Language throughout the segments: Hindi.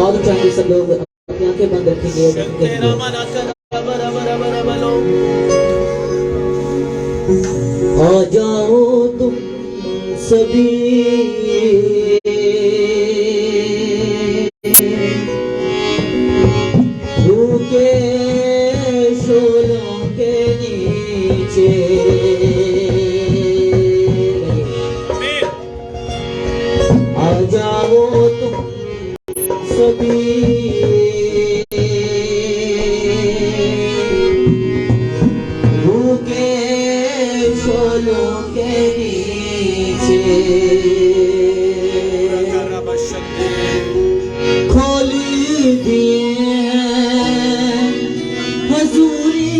हाथ उठाएंगे सब लोग, अपनी आंखें बंद रखेंगे। आ जाओ तुम सभी भूखे शोलों के नीचे, आ जाओ तुम सभी भूखे शोलों के नीचे, खोल दिए हजूरी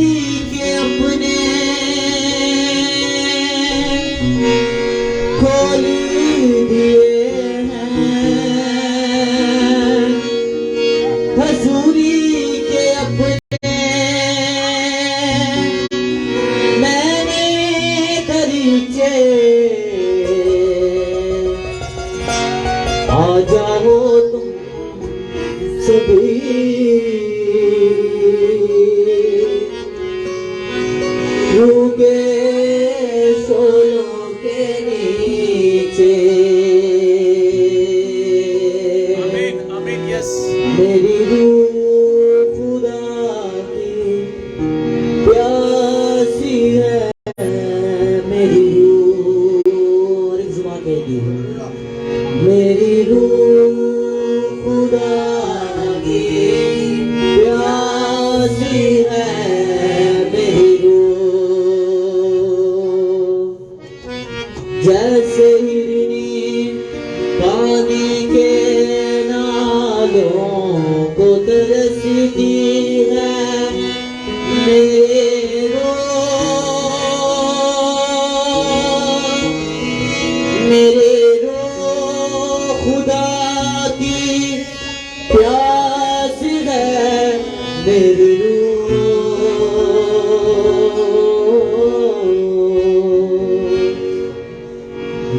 के अपने, खोल दिए हजूरी के अपने, मैंने दरीचे आ जाओ तुम सभी भूखे शोलों के नीचे, मेरी रूह खुदा की प्यासी है, मेरी रूह और एक जुबान कहेगी, मेरी रूह खुदा की प्यासी है, मेरी रूह जैसे हिरनी पानी के नालों को तरसती है, मेरे रो खुदा की प्यास है, मेरी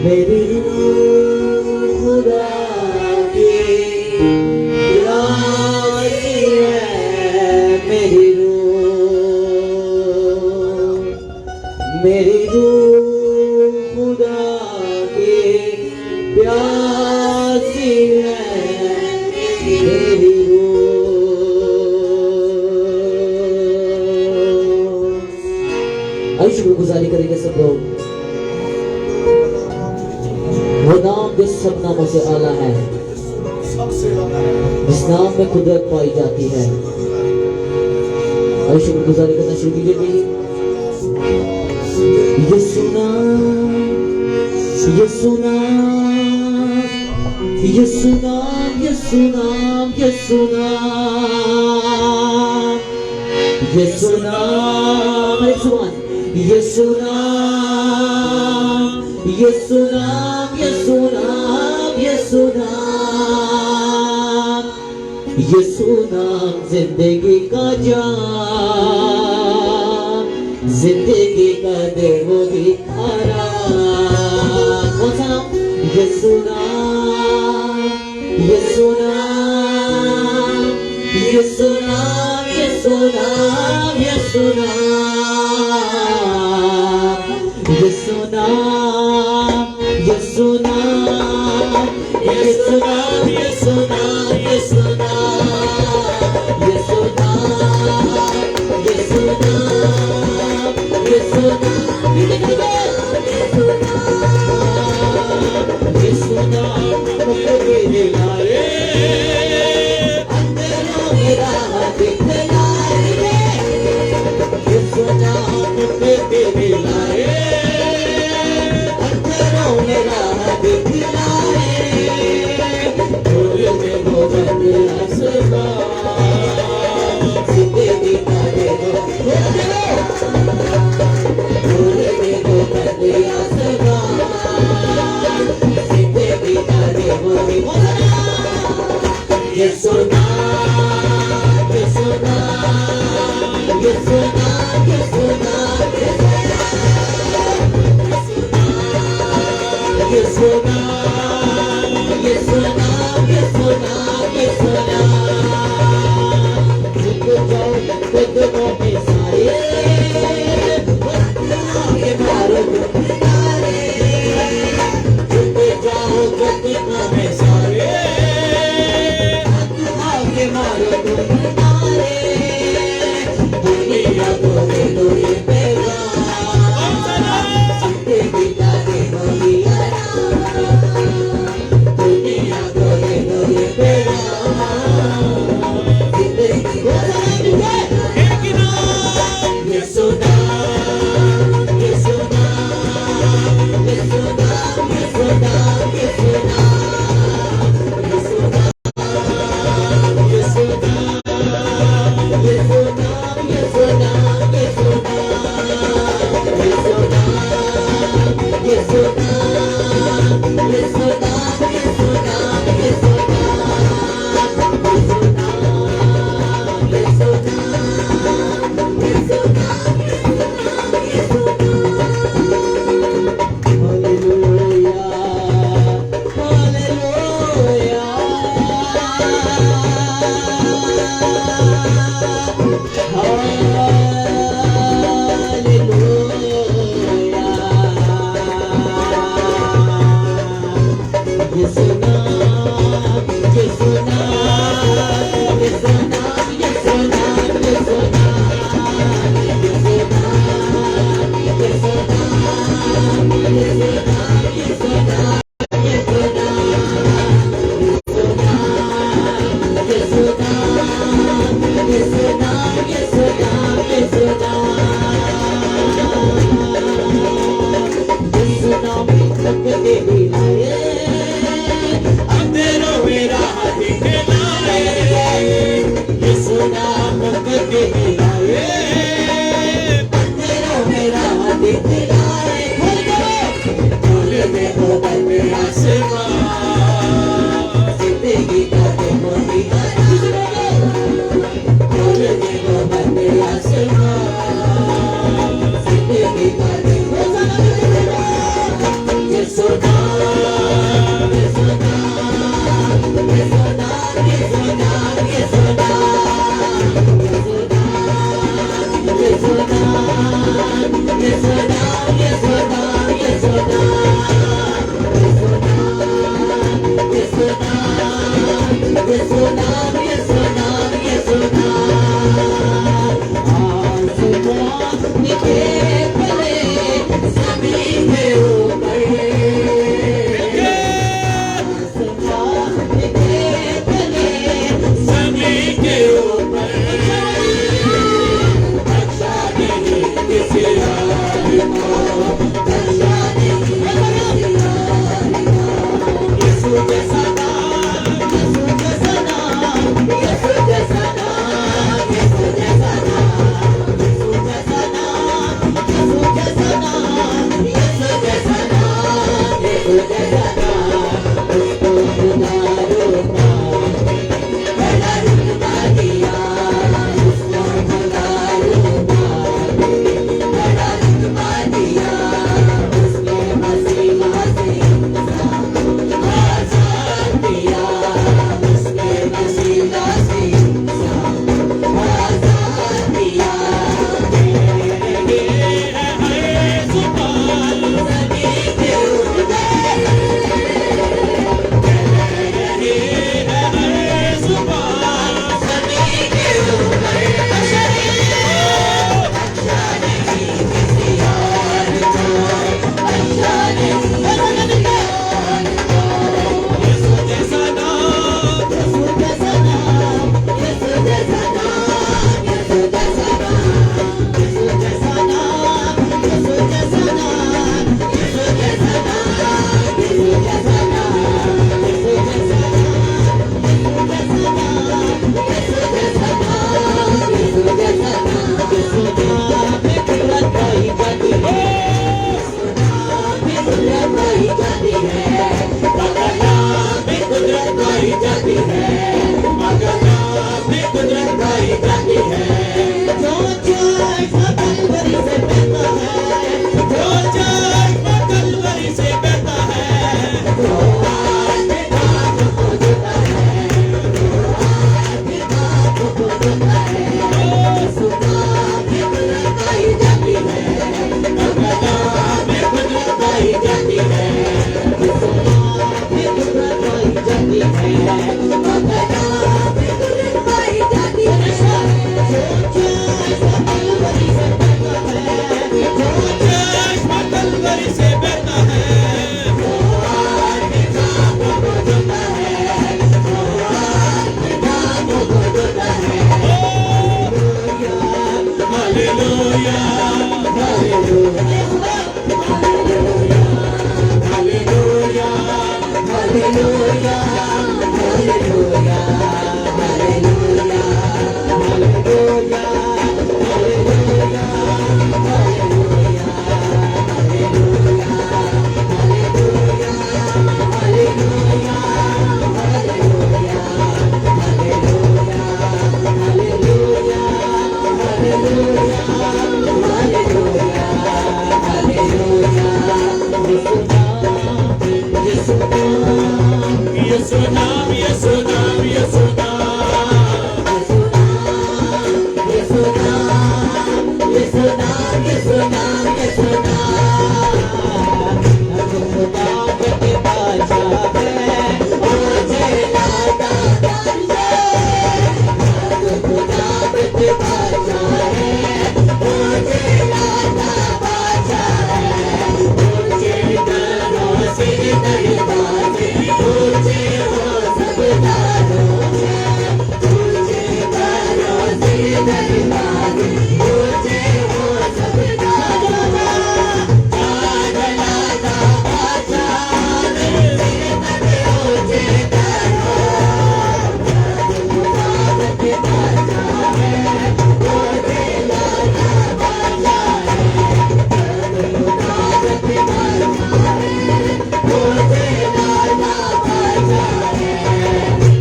मेरी खुदा की प्यास है, मेरी रूह खुदा की प्यासी है, मेरी रूह। शुक्रगुजारी करेंगे सब लोग। वो नाम जो सब नामों से आला है, जिस नाम में कुदरत पाई जाती है। और शुक्रगुजारी करना शुरू कीजिए। यीशु नाम, यीशु नाम, यीशु नाम, यीशु नाम, यीशु नाम, यीशु नाम, एक जुबान, यीशु नाम, यीशु नाम, यीशु नाम, यीशु नाम, यीशु नाम जिंदगी का जाम, जिंदगी का दे वो भी आराम। कौन सा नाम? यीशु नाम, यीशु नाम, यीशु नाम, यीशु नाम, यीशु नाम, यीशु नाम, यीशु नाम, यीशु नाम, यीशु नाम, यीशु नाम, यीशु नाम, यीशु नाम, यीशु नाम, यीशु नाम मुझे लाए, अंदरों में राह दिखलाए, यीशु नाम मुझे लाए, अंदरों में राह दिखलाए, बोलने को बंदे आसमां, जिंदगी का देखो, बोलने को बंदे आसमां, जिंदगी का देखो, यीशु नाम, यीशु नाम, यीशु नाम, यीशु नाम, यीशु नाम, यीशु नाम, यीशु नाम, यीशु नाम, Hallelujah. यीशु नाम, यीशु नाम, यीशु नाम, यीशु नाम के बादशाह है, ओ जय लादा बादशाह, यीशु नाम के बादशाह है, ओ जय लादा बादशाह है, ऊंचे करो सिर दरबार, ऊंचे हो सब तारों में, ऊंचे करो सिर दरबार, ऊंचे हो सब तारों में, लादा लादा बादशाह सिर तक ऊंचे करो, यीशु नाम के बादशाह है, ओ जय लादा बादशाह है, यीशु नाम के बादशाह है, ओ जय लादा बादशाह है,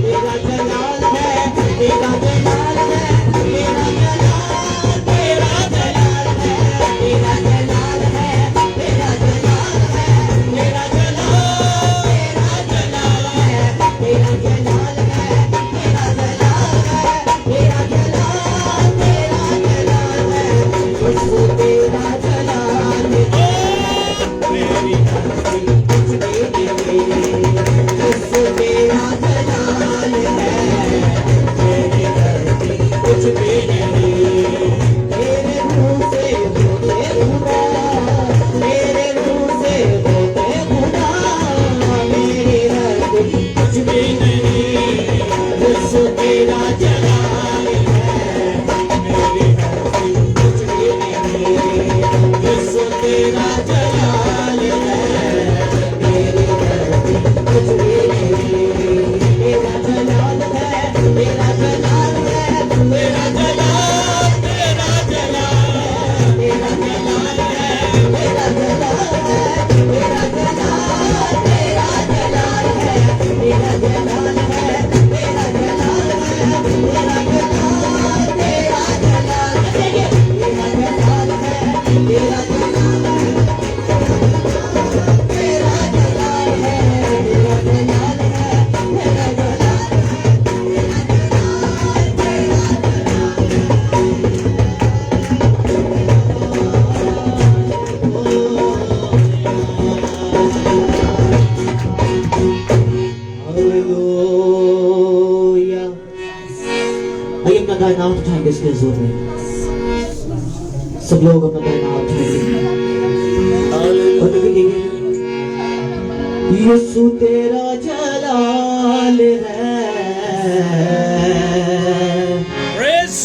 तेरा जलाल है, तेरा जलाल है, तेरा जलाल, तेरा जलाल है, तेरा जलाल है, तेरा जलाल है, तेरा जलाल, तेरा जलाल है, तेरा जलाल है, तेरा जलाल है, तेरा जलाल, तेरा जलाल है, यीशु तेरा जलाल है, मेरी धरती कुछ भी नहीं, यीशु तेरा जलाल है, मेरी धरती कुछ भी नहीं, तेरे मुंह से होते खुदा, तेरे मुंह से होते खुदा, मेरी धरती कुछ भी नहीं, यीशु तेरा जलाल है, मेरी धरती कुछ भी नहीं, यीशु तेरा जलाल है, मेरी धरती कुछ भी नहीं, तेरा जलाल है, तेरा जलाल है, तेरा जलाल, तेरा जलाल है, तेरा जलाल है, तेरा जलाल है, तेरा जलाल, तेरा जलाल है, तेरा जलाल है, तेरा जलाल है, तेरा जलाल, तेरा जलाल, तेरा जलाल है, तेरा जलाल है, तेरा जलाल है, तेरा जलाल है, तेरा जलाल है, हालेलुया। आइए अपना दाहिना हाथ उठाएंगे इसके जोर में, सब लोग अपना दाहिना हाथ उठाएंगे और कहेंगे यीशु तेरा जलाल है, Praise.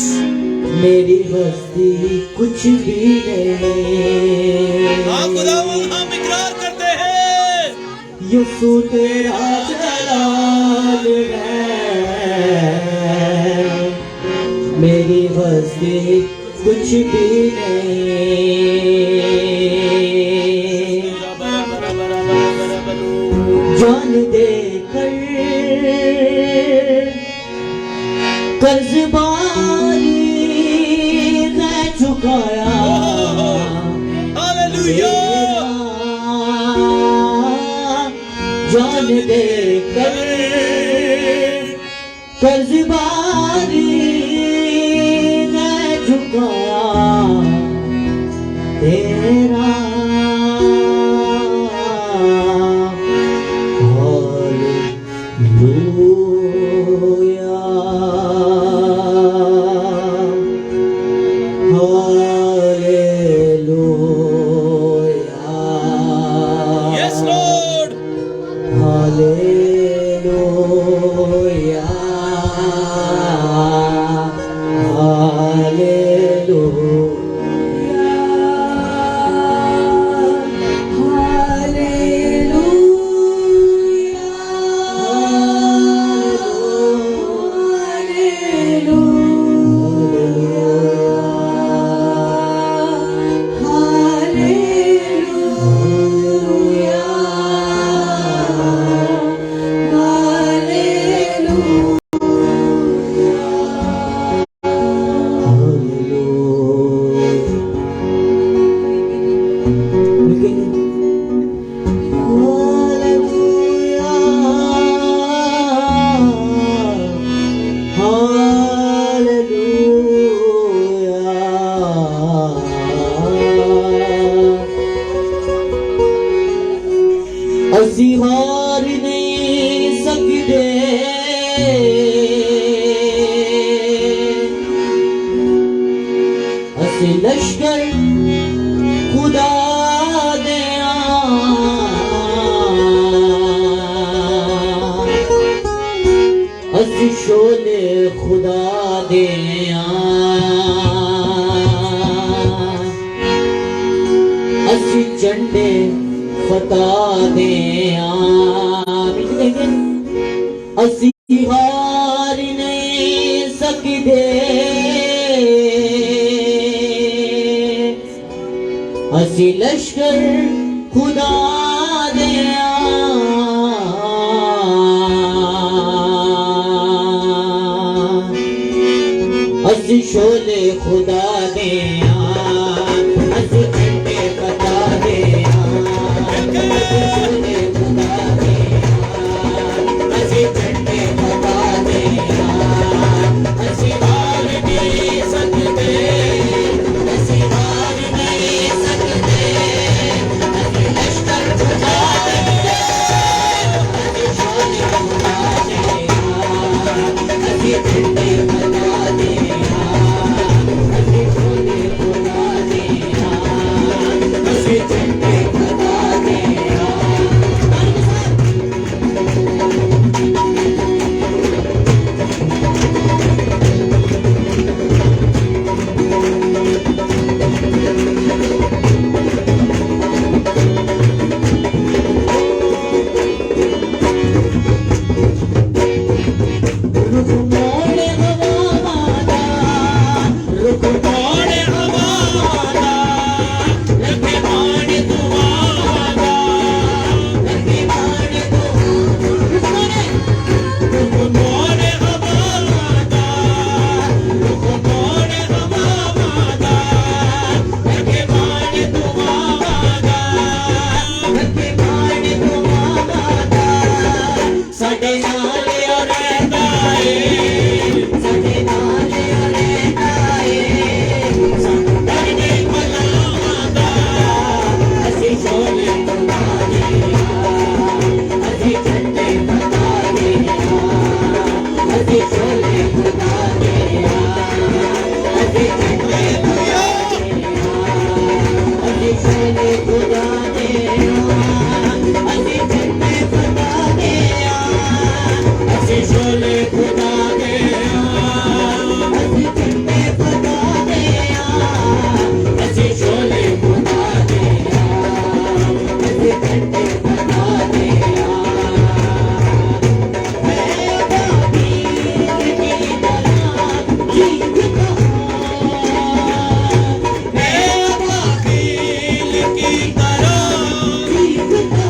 मेरी बस्ती कुछ भी नहीं, हाँ खुदावंद हम इकरार करते हैं यीशु तेरा जलाल है, मेरी बस्ती कुछ भी नहीं, जान देकर कर्जबारी है चुकाया, Hallelujah. जान देकर कर्जबारी है चुकाया, तेरा hallelujah, hallelujah, Yes, Lord. Hallelujah, hallelujah, ਅਸੀਂ ਹਾਰ ਨਹੀਂ ਸਕਦੇ ਅਸੀਂ ਲਸ਼ਕਰ ਖੁਦਾ ਦੇ ਅਸੀਂ ਸ਼ੋਲੇ ਖੁਦਾ ਦੇ ਅਸੀਂ ਝੰਡੇ ਫਤਾ ਦੇ ਅਸੀਂ ਹਾਰ ਨਹੀਂ ਸਕਦੇ ਅਸੀਂ ਲਸ਼ਕਰ ਖੁਦਾ ਦੇ ਅਸੀਂ ਸ਼ੋਲੇ ਖੁਦਾ ਦੇ ਅਸੀਂ ਝੰਡੇ ਫਤਾ ਦੇ ਅਸੀਂ ਸ਼ੋਲੇ ਖੁਦਾ ਦੇ ਅਸੀਂ ਝੰਡੇ ਫਤਾ ਦੇ ਅਸੀਂ ਹਾਰ ਨਹੀਂ ਸਕਦੇ ਅਸੀਂ ਹਾਰ ਨਹੀਂ ਸਕਦੇ ਅਸੀਂ ਲਸ਼ਕਰ ਖੁਦਾ ਦੇ ਅਸੀਂ ਸ਼ੋਲੇ ਖੁਦਾ ਦੇ ਅਸੀਂ ਝੰਡੇ ਫਤਾ ਦੇ ਅਸੀਂ ਸ਼ੋਲੇ ਖੁਦਾ ਦੇ ਅਸੀਂ ਝੰਡੇ ਫਤਾ ਦੇ रुक मोड़ हवादा रुक मोड़ हवादा रखे मान दुआदा रखे मान दुआदा रुक मोड़ हवादा रुक मोड़ हवादा रखे मान दुआदा रखे मान दुआदा साडे नाल रहंदा ਸਾਡੇ ਨਾਲ ਰਹਿੰਦਾ ਏ ਸਾਨੂੰ ਡਰ ਨਹੀਂ ਬਲਾਉਂਦਾ ਅਸੀਂ ਸ਼ੋਲੇ ਖੁਦਾ ਦੇ ਅਸੀਂ ਝੰਡੇ ਫਤਾ ਦੇ ਅਸੀਂ ਸ਼ੋਲੇ ਖੁਦਾ ਦੇ ਅਸੀਂ ਝੰਡੇ ਫਤਾ ਦੇ ਅਸੀਂ ਸ਼ੋਲੇ ਖੁਦਾ ਦੇ ਅਸੀਂ ਝੰਡੇ ਫਤਾ ਦੇ ਅਸੀਂ ਸ਼ੋਲੇ ਖੁਦਾ ਦੇ ਅਸੀਂ ਝੰਡੇ ਫਤਾ ਦੇ ਅਸੀਂ ਸ਼ੋਲੇ ਖੁਦਾ ਦੇ ਅਸੀਂ ਝੰਡੇ ਫਤਾ ਦੇ ਮੈਂ ਬਾਬੀਲ ਦੀ ਤਰ੍ਹਾਂ ਜੀਵਦਾ ਮੈਂ ਬਾਬੀਲ ਦੀ ਤਰ੍ਹਾਂ ਜੀਵਦਾ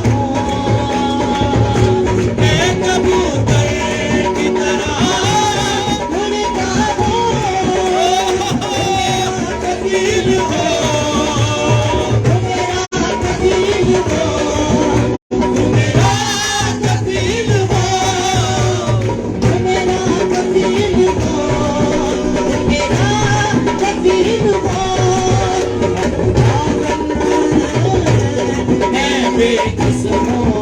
मैं कबूतर की तरह उड़ता हूँ कबीर हो मेरा कबीर हो मेरा कबीर हो मेरा कबीर हो मेरा कबीर हो मैं बेकस हूँ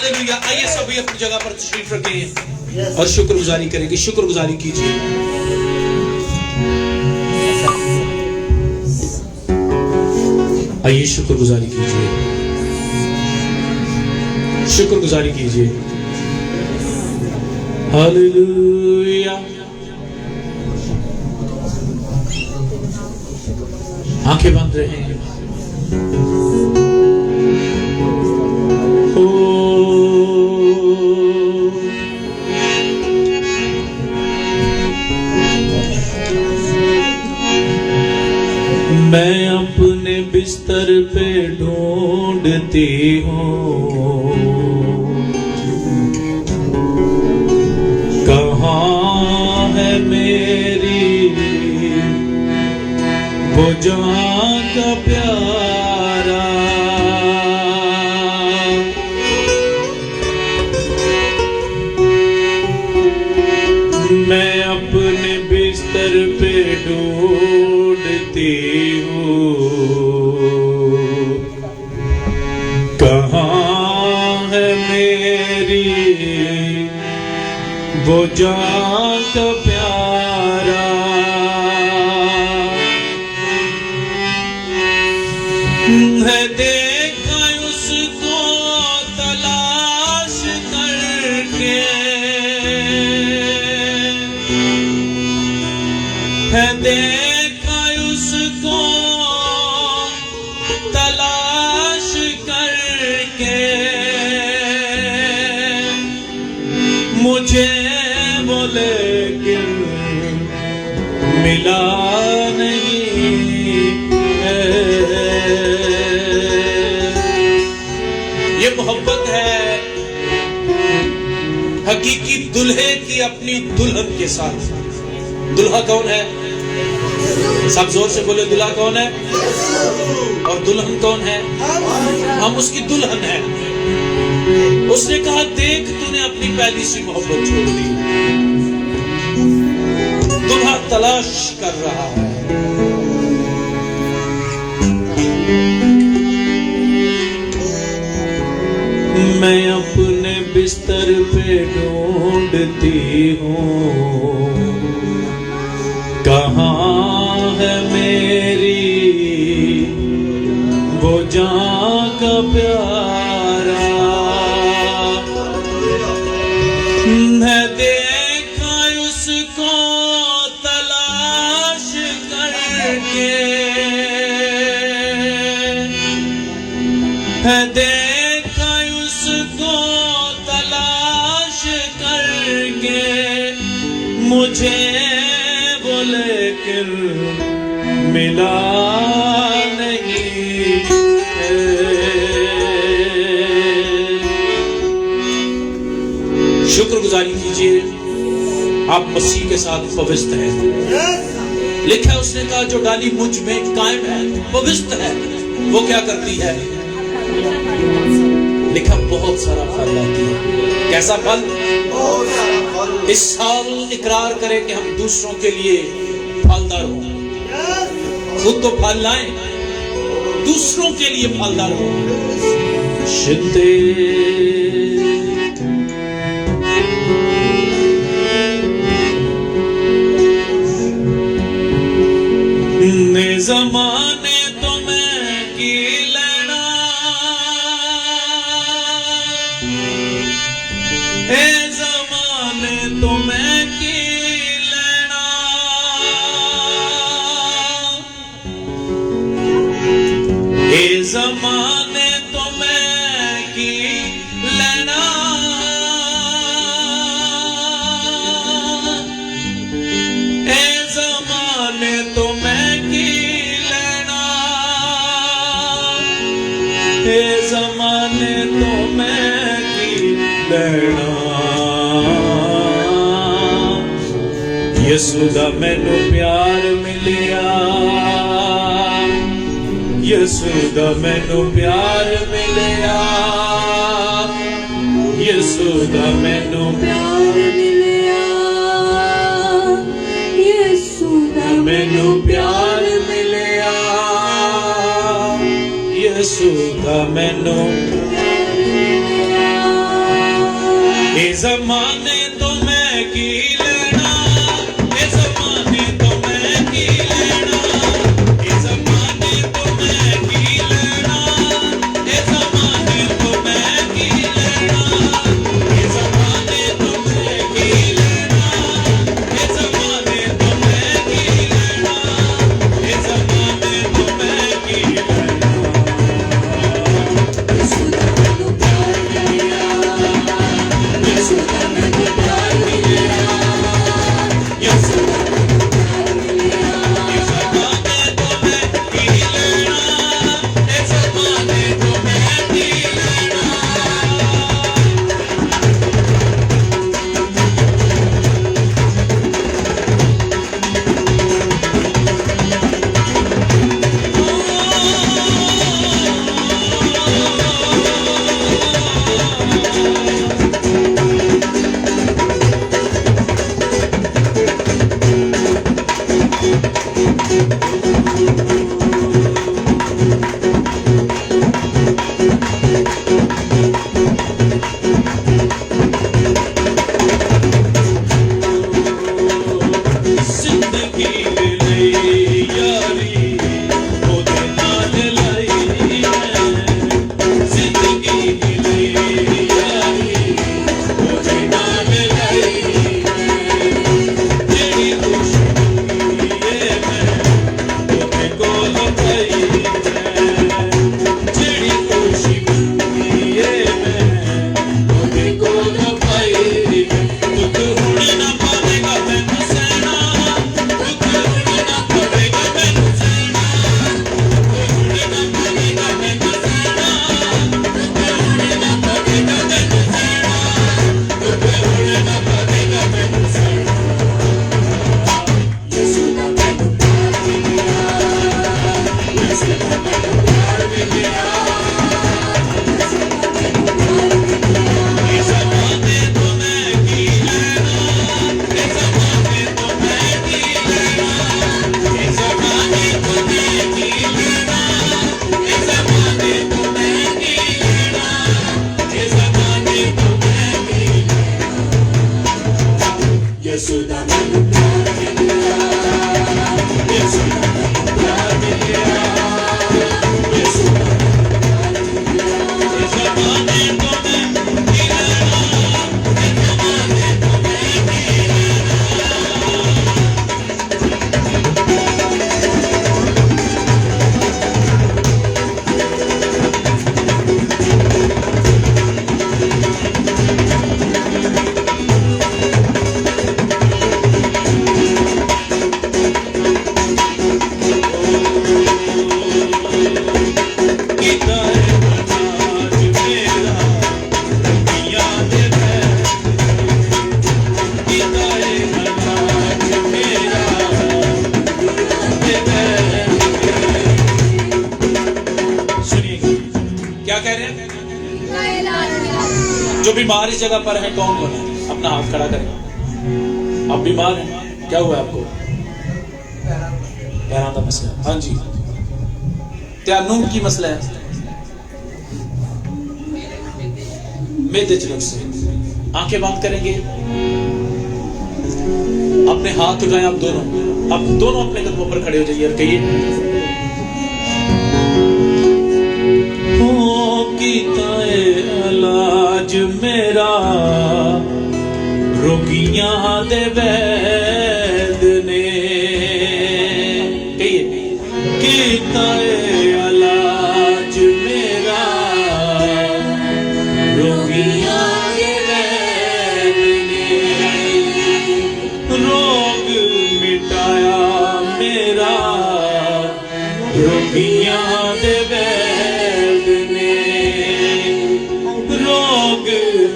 हालेलुया। आइए सभी अपनी जगह पर तशरीफ रखें और शुक्रगुजारी करेंगे। शुक्रगुजारी कीजिए। आइए शुक्रगुजारी कीजिए, शुक्रगुजारी कीजिए। हालेलुया। आंखें बंद रहें। मैं अपने बिस्तर पे ढूंढती हूँ, कहाँ है मेरी वो जहाँ का प्यारा। मैं अपने बिस्तर पे ढूंढती हूँ, कहाँ है मेरी वो जहाँ का प्यारा। है देखा उसको तलाश करके, है देखा उसको तलाश करके, मुझे वो लेकिन मिला नहीं है। ये मोहब्बत है हकीकी दुल्हे की अपनी दुल्हन के साथ। दुल्हा कौन है? सब जोर से बोले, दुल्हा कौन है? और दुल्हन कौन है? हम उसकी दुल्हन है। उसने कहा देख तूने अपनी पहली सी मोहब्बत छोड़ दी। दुल्हा तलाश कर रहा है। मैं अपने बिस्तर पे ढूंढती हूँ, कहाँ है मेरी वो जहाँ का प्यारा। है देखा उसको तलाश करके, है देखा उसको तलाश करके, मुझे वो लेकिन मिला नहीं है। शुक्रगुजारी कीजिए, आप मसीह के साथ पवित्र हैं। लिखा उसने कहा जो डाली मुझ में कायम है, पवित्र है, वो क्या करती है? लिखा बहुत सारा फल लाती है। कैसा फल? इस साल इकरार करें कि हम दूसरों के लिए फलदार हों। खुद तो फल लाएं, दूसरों के लिए फलदार हों। शिद्दे ने ज़माने तो मैं की लेना, ए ज़माने तो मैं की लेना, ए ज़माने तो मैं की लेना, ए ज़माने तो मैं की लेना, ए ज़माने तो मैं की लेना। यसू दा मैनू प्यार मिलिया, यसू दा मैनू प्यार मिलिया, यसू दा मैनू प्यार मिलिया, यसू दा मैनू प्यार मिलिया, यसू दा मैनू प्यार मिलिया, जमाने तो मैं की लेना, ए जमाने तो मैं की लेना, ए जमाने तो मैं की लेना, ए जमाने तो मैं की लेना, ए जमाने तो मैं की लेना, ए जमाने तो मैं की लेना, ए जमाने तो मैं की लेना। जो बीमार इस जगह पर है कौन कौन है? अपना हाथ खड़ा करें। आप बीमार हैं, क्या हुआ आपको? पैरों का मसला। हाँ जी, त्यानू की मसला है? मेदे च नुक्स। आंखें बंद करेंगे, अपने हाथ उठाएं। आप दोनों अपने कदमों पर खड़े हो जाइए और कहिए, इलाज मेरा रोगियां दे वैद ने। कहिए, कीता इलाज मेरा रोगियां दे वैद ने। रोग मिटाया मेरा रोगियां दे वैद ने। रोग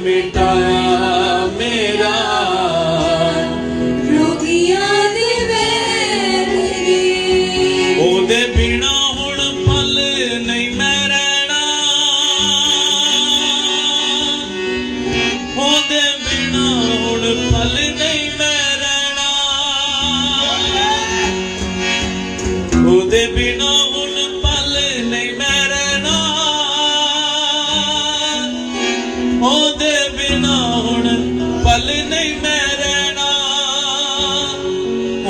मिटाया मेरा रोगियां दे वैद ने। ओदे बिना हुण पल नहीं मैं रहना, ओदे बिना हुण पल नहीं मैं रहना, ओदे बिना हुण पल नहीं मैं रहना, ओदे बिना हुण नहीं मैं रहना,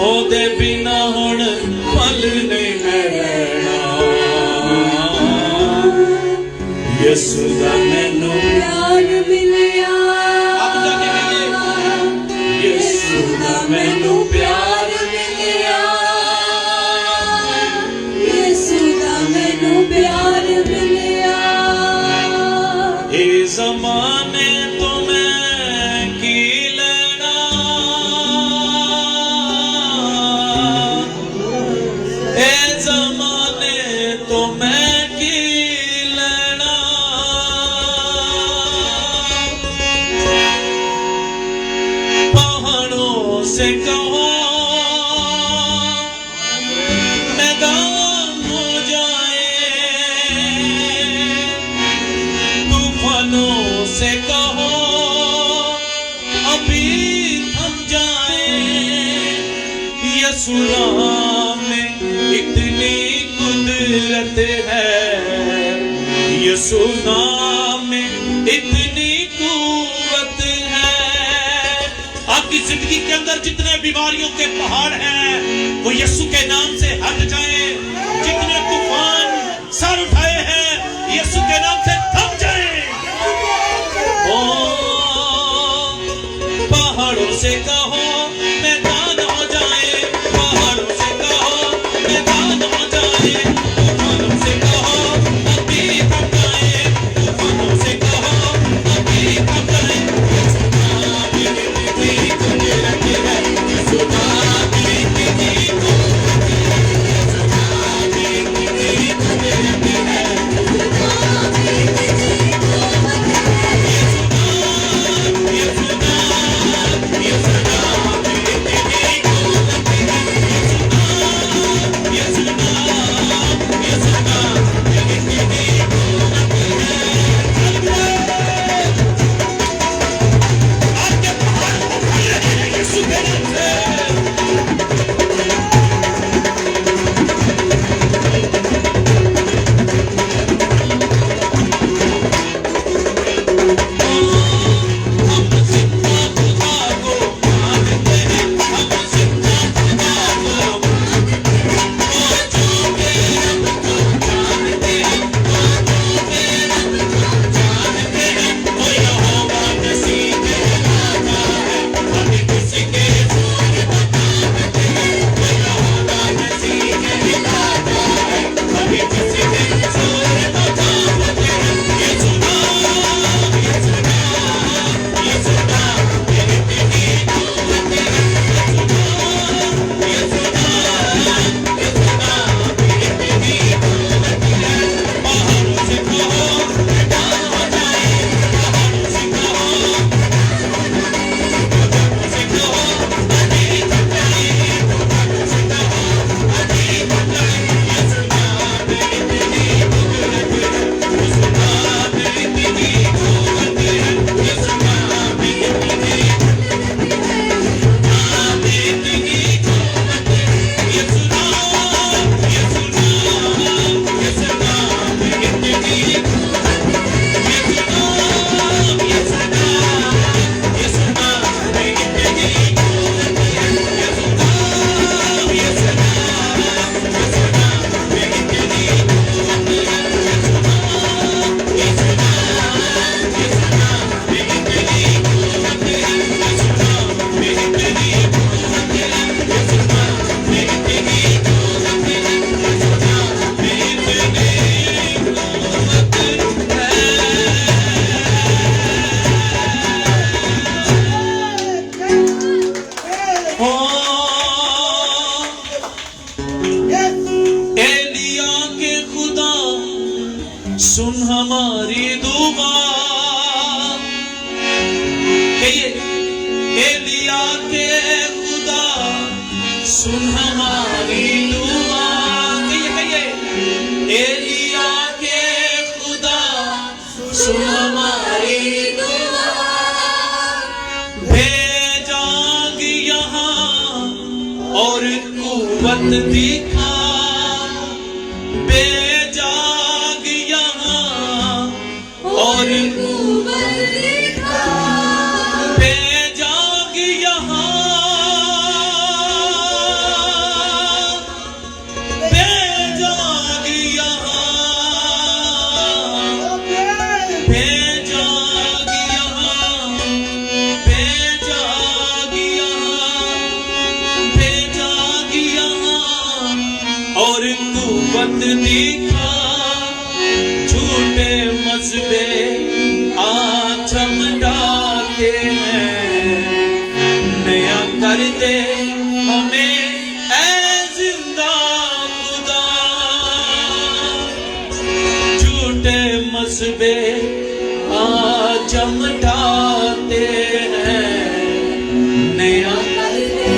ओदे बिना हुण पल नहीं मैं रहना। यसु दा मैनू प्यार मिलिया, आप जाके कहिए यसु दा मैनू प्यार मिलिया, यसु दा मैनू प्यार मिलिया। ए ज़माने तो मैं की लेना, ए ज़माने तो मैं की लेना। पहाड़ों से कहो मैदान हो जाए, तूफानों से कहो अभी थम जाए। यसु नाम में इतनी कुदरत है, यसु नाम में इतनी कुव्वत है। आपकी जिंदगी के अंदर जितने बीमारियों के पहाड़ हैं वो यीशु के नाम से हट जाए। जितने तूफान सर उठाए हैं यीशु के नाम से थम जाए। ओ पहाड़ों से कहो मैदान हो जाए, पहाड़ों से कहो मैदान हो जाए, तूफानों से कहो अभी थम जाए, तूफानों से कहो अभी थम जाए। सुन हमारी दुआ, कहिए एलिया के खुदा सुन हमारी दुआ, कहिए कहिए एलिया के खुदा सुन हमारी दुआ, भेजांग यहाँ और कुव्वत दिखा, भेजांग यहाँ और कुव्वत दिखा, भेजा जाते हैं। नया कर दे हमें ऐ जिंदा खुदा, झूठे मसबे आज हम ढाते हैं। नया कर दे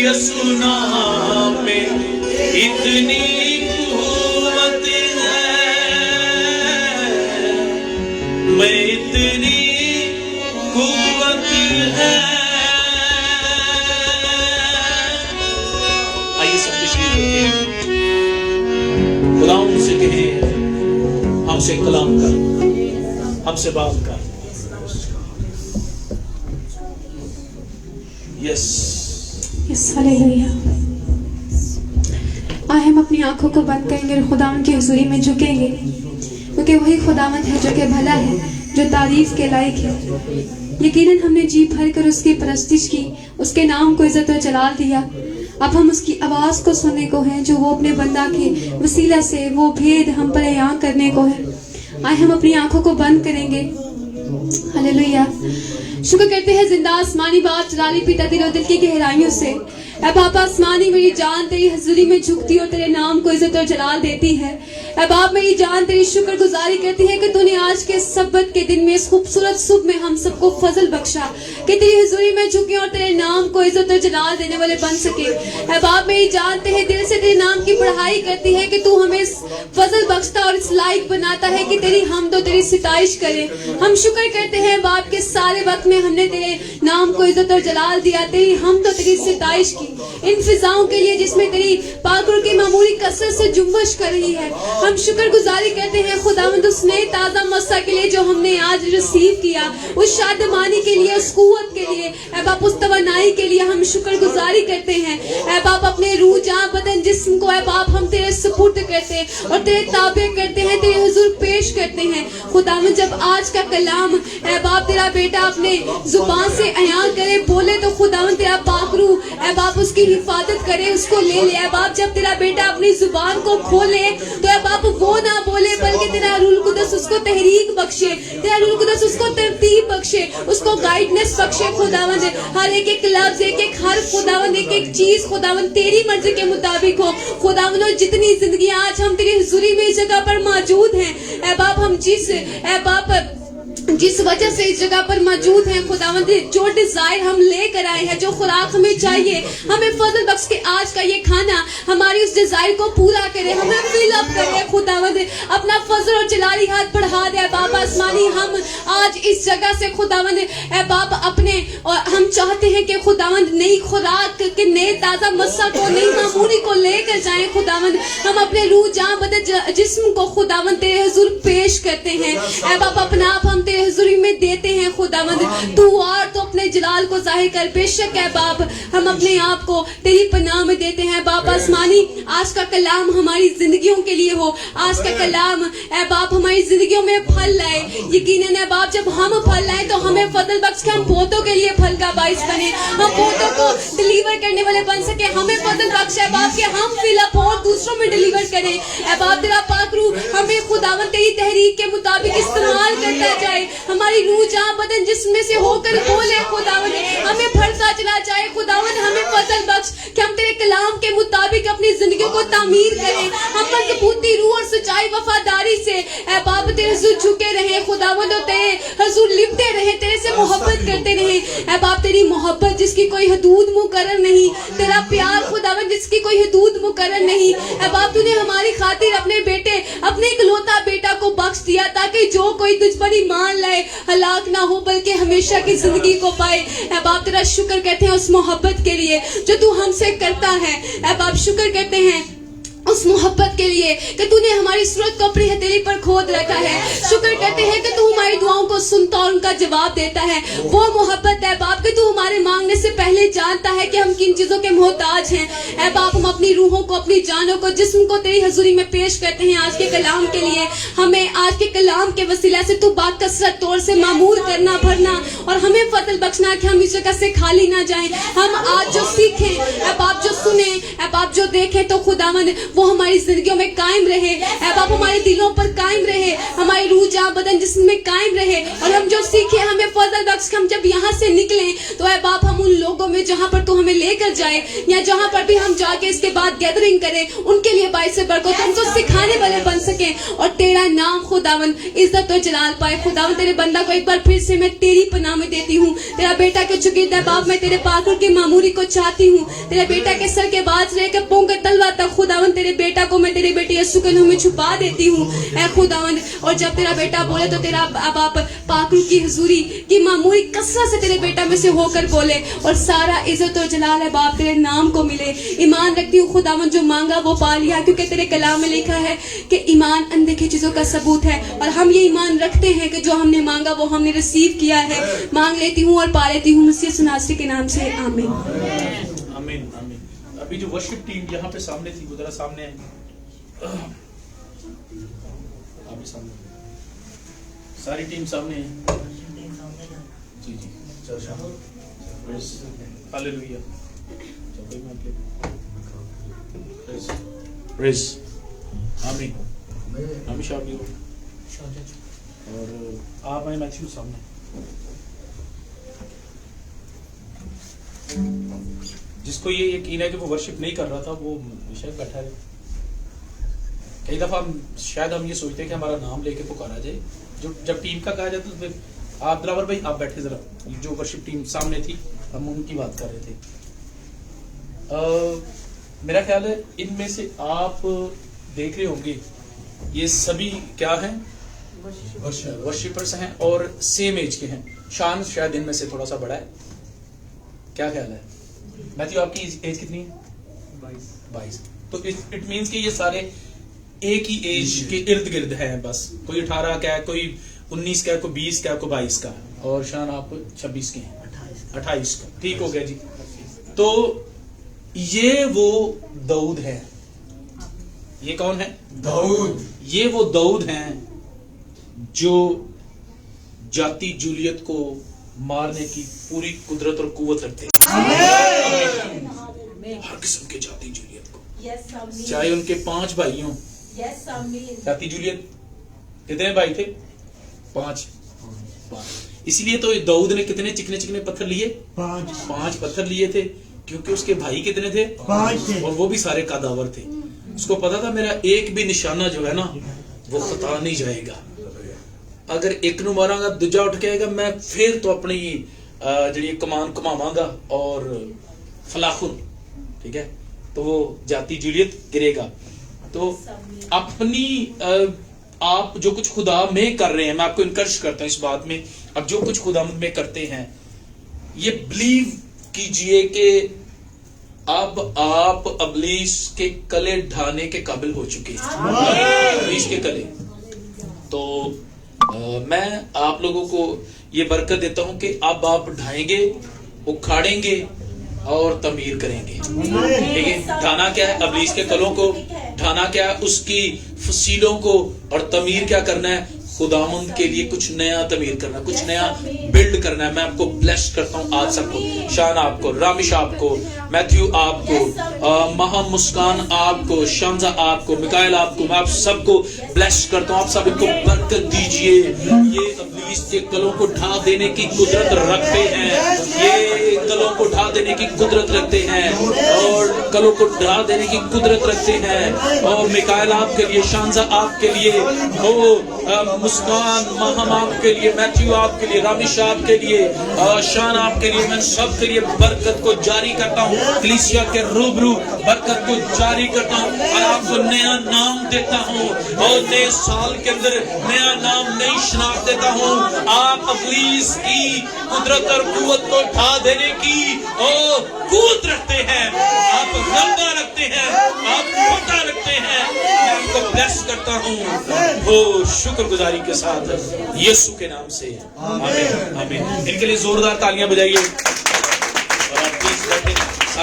यीशु नाम में इतनी कुव्वत है, मैं इतनी कुव्वत है। आइए सब तशरीफ रखिए, खुदा उनसे कहे हमसे कलाम कर, हमसे बात कर। Yes hallelujah. आए हम अपनी आंखों को बंद करेंगे और खुदावन की हुजूरी में झुकेंगे, क्योंकि वही खुदावन है जो कि भला है, जो तारीफ के लायक है। यकीनन हमने जी भर कर उसकी परस्तिश की, उसके नाम को इज्जत और जलाल दिया। अब हम उसकी आवाज को सुनने को हैं, जो वो अपने बंदा के वसीला से वो भेद हम पर बयां करने को है। आए हम अपनी आंखों को बंद करेंगे। हालेलुया। शुक्र करते हैं जिंदा आसमानी बाप जलाली पिता दिलो दिल की गहराइयों से। ऐ बाप आसमानी, मेरी जान तेरी हजूरी में झुकती और तेरे नाम को इज्जत और जलाल देती है। ऐ बाप, मेरी जान तेरी शुक्र गुजारी करती है कि तूने आज के सब्बत के दिन में, इस खूबसूरत सुबह में हम सबको फजल बख्शा कि तेरी हजूरी में झुके और तेरे नाम को इज्जत और जलाल देने वाले बन सके। ऐ बाप, मेरी जान तेरे दिल से तेरे नाम की पढ़ाई करती है कि तू हमें फजल बख्शता और इस लायक बनाता है कि तेरी हमद और तेरी सिताइश करें। हम शुक्र करते हैं बाप के सारे वक्त में हमने तेरे नाम को इज्जत और जलाल दिया, तेरी हमद और तेरी सिताइश की, इन फिजाओं के लिए जिसमें तेरी पाकुर की मामूली कसरत से जुम्बश कर रही है। हम शुक्र गुजारी करते हैं खुदावंद उस नए ताजा मस्सा के लिए जो हमने आज रिसीव किया, उस शादमानी के लिए, उस कुव्वत के लिए, ऐ बाप उस तवानाई के लिए हम शुक्र गुजारी करते हैं। ऐ बाप, अपने रूह जान बदन जिस्म को ऐ बाप हम तेरे सुपुर्द करते और तेरे ताबे करते हैं, तेरे हुजूर पेश करते हैं। खुदावंद जब आज का कलाम ऐ बाप तेरा बेटा अपने जुबान से अयान करे, बोले तो खुदावंद तेरा पाकरू ऐ बाप उसकी हिफाजत करे, उसको ले ले। ऐ बाप जब तेरा बेटा अपनी जुबान को खोले तो ऐ बाप वो ना बोले, बल्कि तेरा रूह कुदस उसको तहरीक बख्शे, तेरा रूह कुदस उसको तरतीब बख्शे, उसको गाइडनेस बख्शे। खुदावंद हर एक लफ्ज, एक एक हर्फ खुदावंद, एक एक चीज खुदावंद तेरी मर्जी के मुताबिक हो। खुदावंद जितनी जिंदगी आज हम तेरी हुजूरी में इस जगह पर मौजूद हैं, ऐ बाप हम जिस वजह से इस जगह पर मौजूद हैं खुदावंद, जो डिजायर हम लेकर आए हैं, जो खुराक हमें चाहिए, हमें फजल बख्श के आज का ये खाना हमारी उस डिजायर को पूरा करे, हमें फिल अप करे। खुदावंद अपना फजल और जलाली हाथ बढ़ा दे बाबा आसमानी। हम आज इस जगह से खुदावंद ए बाप अपने, और हम चाहते हैं कि खुदावंद नई खुराक के नए ताजा मस्सा को, नई मामूली को लेकर जाएं। खुदावंद हम अपने रूह जान बदन जिस्म को खुदावंद तेरे हुजूर पेश करते हैं। ए बाप अपना आप हम तेरे हुजूरी में देते हैं। खुदावंद तू और तो अपने जलाल को जाहिर कर। बेशक है बाप हम अपने आप को तेरी पनाह में देते हैं। बाप आसमानी आज का कलाम हमारी जिंदगियों के लिए हो, आज का कलाम ए बाप हमारी जिंदगियों में फल लाए। यकीनन है बाप जब हम फल लाए तो हमें फजल बख्श के हम बहुतों के लिए फल का बाइस बने, हम बहुतों को डिलीवर करने वाले बन सके। हमें फजल बख्श है बाप के हम फिलअप और दूसरों में डिलीवर करें। ए बाप तेरा पाक रूह हमें खुदावंद तेरी तहरीक के मुताबिक इस्तेमाल करता जाए। हमारी रूह जहाँ बदन जिसमें से होकर बोले खुदावंद हमें भरता चला जाए। खुदावंद हमें फजल बख्श कि हम तेरे कलाम के मुताबिक अपनी जिंदगी को तामीर करें। हम मजबूती रूह और सच्चाई वफादारी से ए बाप तेरे हुजूर झुके रहे। खुदावंद तेरे हुजूर लिपटे रहे, तेरे से मोहब्बत करते रहे। ए बाप तेरी मोहब्बत जिसकी कोई हदूद मुकर्रर नहीं, तेरा प्यार खुदावंद जिसकी कोई हदूद मुकर्रर नहीं। ए बाप तूने हमारी खातिर अपने बेटे, अपने इकलौता बेटा को बख्श दिया ताकि जो कोई तुझ पर ईमान लाए हलाक ना हो बल्कि हमेशा की जिंदगी को पाए। ए बाप तेरा शुक्र करते हैं उस मोहब्बत के लिए जो तू हमसे करता है। ए बाप शुक्र करते हैं उस मोहब्बत के लिए कि तूने हमारी सूरत को अपनी हथेली पर खोद रखा है। शुक्र करते हैं कि तू हमारी दुआओं को सुनता और उनका जवाब देता है। वो मोहब्बत है बाप कि तू हमारे मांगने से पहले जानता है कि हम किन चीजों के मोहताज हैं। ऐ बाप, हम अपनी रूहों को, अपनी जानों को, जिस्म को तेरी हजूरी में पेश करते हैं आज के कलाम के लिए। हमें आज के कलाम के वसीला से तू बाकसरत तौर से मामूर करना, भरना और हमें फजल बख्शना कि हम इस जगह से खाली ना जाएं। हम आज जो सीखें ऐ बाप, जो सुने ऐ बाप, जो देखें तो खुदावंद वो हमारी जिंदगियों में कायम रहे। ऐ बाप, हमारे दिलों पर कायम रहे, हमारी रूह, जान, बदन, जिस्म में कायम रहे। और हम जो सीखे हमें फजल बख्श, हम जब यहाँ से निकले तो ऐ बाप हम उन लोगों में जहाँ पर तू हमें लेकर जाए, या जहाँ पर भी हम जाके इसके बाद गैदरिंग करें, उनके लिए बाइस बरकत, उनको सिखाने वाले बन सके और तेरा नाम खुदावन इज्जत और जलाल पाए। खुदावन तेरे बंदा को एक बार फिर से मैं तेरी पनाह में देती हूँ। तेरा बेटा के चुकीदा बाप, मैं तेरे पाकुर की मामूरी को चाहती हूँ। तेरे बेटा के सर के बाज रह के पोंग के तलवा तक खुदावन तेरे बेटा को मैं तेरे बेटे यीशु के नाम में छुपा देती हूँ ऐ खुदावन। और जब तेरा बेटा बोले तो तेरा बाप पाकुर की हुजूरी की मामूरी कसरत से तेरे बेटा में से होकर बोले और सारा इज्जत और जलाल है बाप तेरे नाम को मिले। ईमान रखती हूँ खुदावन, जो मांगा वो पा लिया, क्योंकि तेरे कलाम में लिखा है कि ईमान अनदेखी चीजों का सबूत है। और हम ये ईमान रखते हैं कि जो हमने मांगा वो हमने रिसीव किया है। मांग लेती हूँ और पा लेती हूँ मसीह नासरी के नाम से, आमीन। आमीन आमीन। अभी जो वर्शिप टीम यहाँ पे सामने थी वो जरा सामने आई। अभी सामने सारी टीम सामने है। जी जी, हालेलुया। प्रेज आमीन। हमेशा भी हो। और आप आए मैथ्यू सामने। जिसको ये यकीन है कि वो वर्शिप नहीं कर रहा था वो शायद बैठा है। कई दफा शायद हम ये सोचते हैं कि हमारा नाम लेके पुकारा जाए। जो जब टीम का कहा जाता तो फिर आप दिलावर भाई आप बैठे जरा। जो वर्शिप टीम सामने थी हम उनकी बात कर रहे थे। मेरा ख्याल है इनमें से आप देख रहे होंगे ये सभी क्या हैं, वर्शिपर्स हैं और सेम एज के हैं। शान शायद इनमें से थोड़ा सा बड़ा है। क्या ख्याल है मैथ्यू, आपकी एज कितनी है? 22। तो इट मीन्स कि ये सारे एक ही एज के इर्द गिर्द हैं। बस कोई 18 का है, कोई 19 का है, कोई 20 का है, कोई 22 का। और शान आप 26 के हैं, 28 का। ठीक हो गया जी। तो ये वो दाऊद है। ये कौन है? दाऊद। ये वो दाऊद हैं जो जाति जूलियत को मारने की पूरी कुदरत और कुव्वत रखते हैं। हर किस्म के जाति जूलियत को, चाहे उनके 5 भाई हों। जाति जूलियत कितने भाई थे? 5। इसलिए तो दाऊद ने कितने चिकने चिकने पत्थर लिए? 5 पत्थर लिए थे, क्योंकि उसके भाई कितने थे? 5 थे। और वो भी सारे कादावर थे। उसको पता था मेरा एक भी निशाना जो है ना वो खता नहीं जाएगा। अगर एक नु मारांगा दूजा उठ के आएगा, मैं फिर तो अपनी जी कमान घुमावांगा और फलाखुन, ठीक है, तो वो जाति जूलियत गिरेगा। तो अपनी आप जो कुछ खुदा में कर रहे हैं, मैं आपको इनकरेज करता हूं इस बात में। अब जो कुछ खुदा में करते हैं ये बिलीव कीजिए कि अब आप अबलीस के कले ढाने के काबिल हो चुके हैं। अबलीस के कले। तो मैं आप लोगों को ये बरकत देता हूं कि अब आप ढाएंगे, उखाड़ेंगे और तमीर करेंगे। ठीक है, ढाना क्या है? अबलीस के कलों को ढाना क्या है? उसकी फसीलों को। और तमीर क्या करना है? खुदामंद के लिए कुछ नया तमीर करना, कुछ नया बिल्ड करना है। मैं आपको ब्लेस करता हूँ आज सबको, शान आपको, रामिश आपको, मैथ्यू आपको, महा मुस्कान आपको, शमजा आपको, मिकाइल आपको, मैं आप सबको ब्लेस करता हूँ। आप सब इनको बरकत दीजिए। ये अबलीस के कलों को ढा देने की कुदरत रखते हैं। ये कलों को ढा देने की कुदरत रखते हैं और कलों को ढा देने की कुदरत रखते हैं। और मिकाइल आपके लिए, शानजा आपके लिए, हो मुस्कान महम आपके लिए, मैथ्यू आपके लिए, रामिश आपके लिए, शान आपके लिए, मैं सबके लिए बरकत को जारी करता हूँ। कलीसिया के रूबरू बरकत को जारी करता हूँ और आपको नया नाम देता हूँ और नए साल के अंदर नया नाम, नई शनाख्त देता हूँ। आप अबलीस की कुदरत और कुव्वत को ढा देने की कुव्वत रखते हैं, आप रंगा रखते हैं, आप मोटा रखते हैं। मैं आपको ब्लेस करता हूँ वो शुक्रगुजारी के साथ यीशु के नाम से, आमीन आमीन। इनके लिए जोरदार तालियां बजाइए और आप प्लीज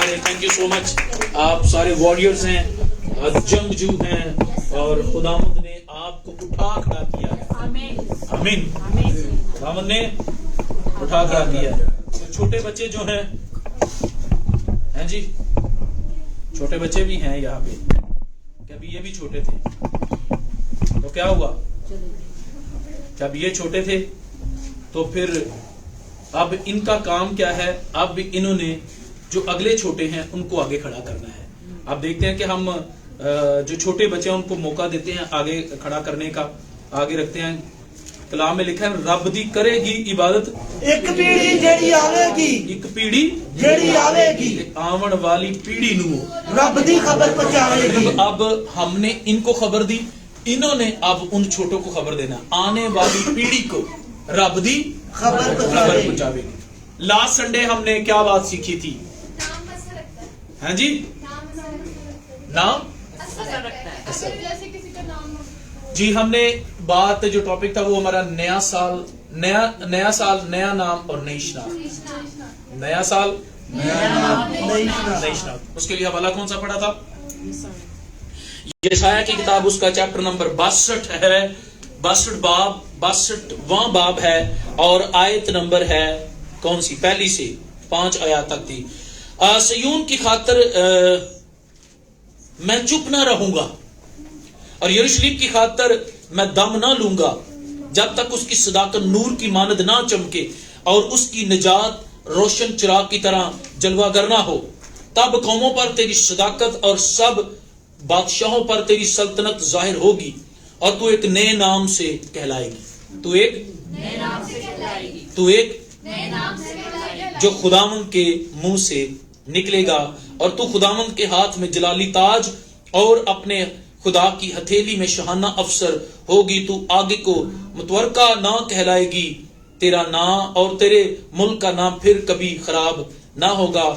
अरे थैंक यू सो मच। आप सारे वॉरियर्स हैं, जंगजू हैं और खुदावंद ने आपको उठा खड़ा किया है। आमीन। खुदावंद ने उठा खड़ा किया है। तो छोटे बच्चे जो हैं जी, छोटे बच्चे भी हैं यहाँ पे, कभी ये भी छोटे थे तो क्या हुआ, जब ये छोटे थे तो फिर अब इनका काम क्या है, अब इन्होंने जो अगले छोटे हैं उनको आगे खड़ा करना है। अब देखते हैं कि हम जो छोटे बच्चे हैं उनको मौका देते हैं आगे खड़ा करने का, आगे रखते हैं। कलाम में लिखा है रब दी करेगी इबादत एक पीढ़ी जेड़ी आवेगी, एक पीढ़ी जेड़ी आवेगी, आवन वाली पीढ़ी नू रब दी खबर पहुंचावेगी। अब हमने इनको खबर दी, इन्होंने अब उन छोटों को खबर देना, आने वाली पीढ़ी को रब दी खबर पहुंचावेगी। लास्ट संडे हमने क्या बात सीखी थी? हाँ जी, नाम जी, हमने बात जो टॉपिक था वो हमारा नया साल, नया साल, नया नाम और नई शनाख्त। नया साल, नई शनाख्त। उसके लिए हवाला कौन सा पढ़ा था? यशाया की किताब, उसका चैप्टर नंबर 62 है, 62वां बाब है और आयत नंबर है कौन सी? पहली से 5 आयत तक थी। सयून की खातिर मैं चुप ना रहूंगा और यरूशलेम की खातिर मैं दम ना लूंगा जब तक उसकी सदाकत नूर की मानद ना चमके और उसकी निजात रोशन चिराग की तरह जलवागर ना हो। तब कौमों पर तेरी सदाकत और सब बादशाहों पर तेरी सल्तनत जाहिर होगी और तू एक नए नाम से कहलाएगी। तू एक नए नाम से कहलाएगी। तू एक नए नाम से कहलाएगी जो खुदावंद के मुंह से निकलेगा और तू खुदावंद के हाथ में जलाली ताज और अपने खुदा की हथेली में शहाना अफसर होगी। तू आगे को मुतवरका ना कहलाएगी, तेरा नाम और तेरे मुल्क का नाम फिर कभी खराब ना होगा,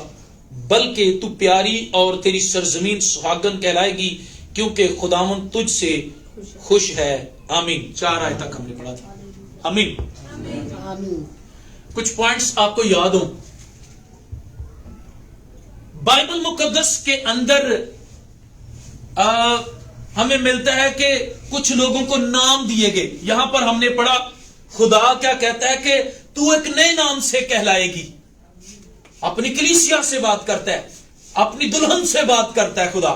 बल्कि तू प्यारी और तेरी सरजमीन सुहागन कहलाएगी क्योंकि खुदावंद तुझ से खुश है। आमीन। 4 आयत तक हमने पढ़ा था। आमीन। कुछ पॉइंट्स आपको याद हो, बाइबल मुकद्दस के अंदर हमें मिलता है कि कुछ लोगों को नाम दिए गए। यहां पर हमने पढ़ा खुदा क्या कहता है कि तू एक नए नाम से कहलाएगी। अपनी कलीसिया से बात करता है, अपनी दुल्हन से बात करता है खुदा